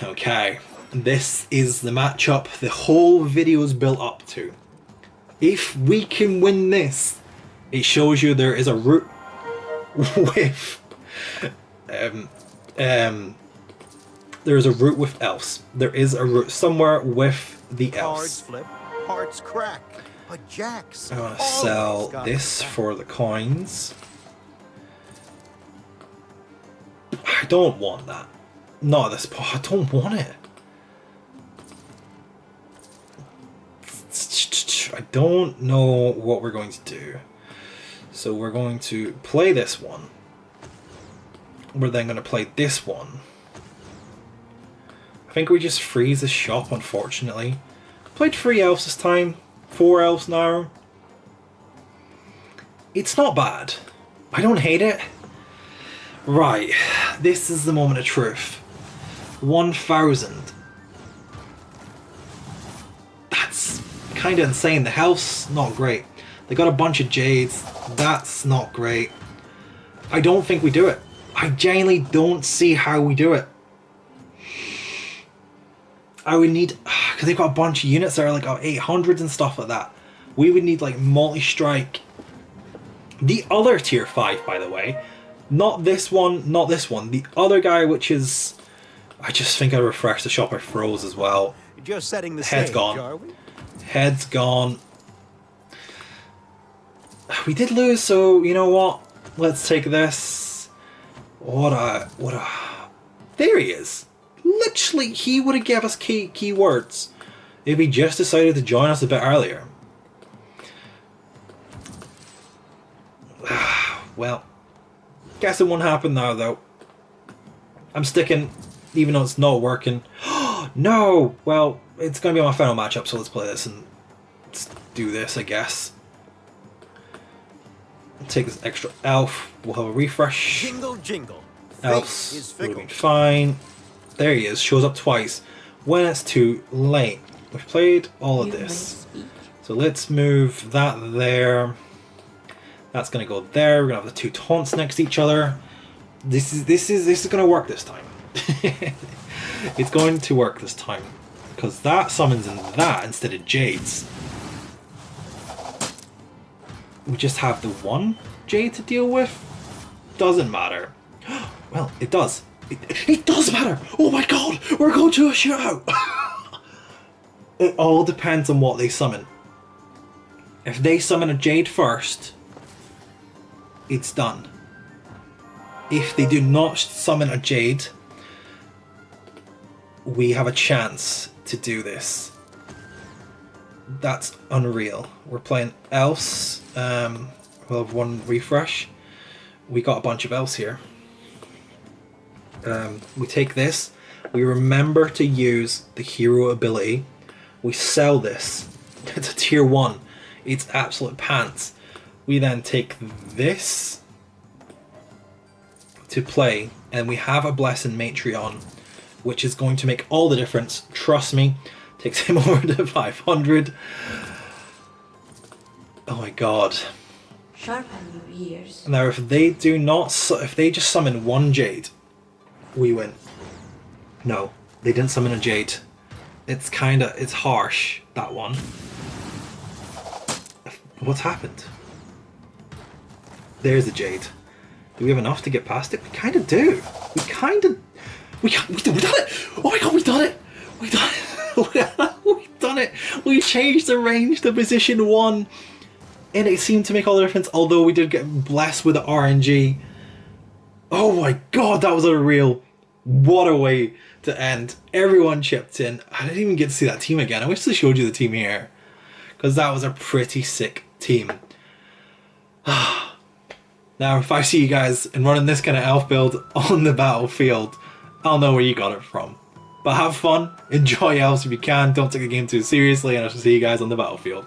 Speaker 1: Okay, this is the matchup the whole video is built up to. If we can win this, it shows you there is a route with there is a route with elves. There is a route somewhere with the elves.
Speaker 2: Cards flip, hearts crack, but jacks.
Speaker 1: I'm gonna sell this for the coins. I don't want that. Not at this point. I don't want it. I don't know what we're going to do. So we're going to play this one. We're then going to play this one. I think we just freeze the shop, unfortunately. Played 3 elves this time. 4 elves now. It's not bad. I don't hate it. Right. This is the moment of truth. 1,000. That's kind of insane. The health's not great. They got a bunch of jades. That's not great. I don't think we do it. I genuinely don't see how we do it. I would need, because they've got a bunch of units that are like 800s and stuff like that. We would need like multi-strike. The other tier 5, by the way. Not this one, not this one. The other guy, which is, I just think I refreshed the shop. I froze as well.
Speaker 2: Just setting the
Speaker 1: Head's
Speaker 2: stage,
Speaker 1: gone.
Speaker 2: are we?
Speaker 1: Head's gone. We did lose, so you know what? Let's take this. What a... There he is. Literally, he would have gave us keywords if he just decided to join us a bit earlier. Well, guess it won't happen now, though. I'm sticking, even though it's not working. No! Well, it's going to be my final matchup, so let's play this and let's do this, I guess. Take this extra elf. We'll have a refresh.
Speaker 2: Jingle, jingle.
Speaker 1: Elves
Speaker 2: Fate is
Speaker 1: would have
Speaker 2: fickle.
Speaker 1: been fine. There he is. Shows up twice. When it's too late. We've played all of this. So let's move that there. That's going to go there. We're going to have the 2 taunts next to each other. This is going to work this time. It's going to work this time. Because that summons in that instead of jades. We just have the 1 jade to deal with. Doesn't matter. Well, it does. It does matter! Oh my god! We're going to a shootout! It all depends on what they summon. If they summon a jade first, it's done. If they do not summon a jade, we have a chance to do this. That's unreal. We're playing Elves. We'll have 1 refresh. We got a bunch of Elves here. We take this. We remember to use the hero ability. We sell this. It's a tier 1. It's absolute pants. We then take this to play, and we have a Blessing Matreon, which is going to make all the difference. Trust me. Takes him over to 500. Oh my god.
Speaker 3: Sharpen your ears.
Speaker 1: Now, if they do not, if they just summon 1 jade, we win. No, they didn't summon a jade. It's harsh, that one. What's happened? There's a jade. Do we have enough to get past it? We kind of do. We done it! Oh my god, we done it! We done it! We've done it! We changed the range to position 1, and it seemed to make all the difference, although we did get blessed with the RNG. Oh my god, that was unreal. What a way to end. Everyone chipped in. I didn't even get to see that team again. I wish they showed you the team here, because that was a pretty sick team. Now, if I see you guys and running this kind of elf build on the battlefield, I'll know where you got it from. But have fun, enjoy elves if you can, don't take the game too seriously, and I shall see you guys on the battlefield.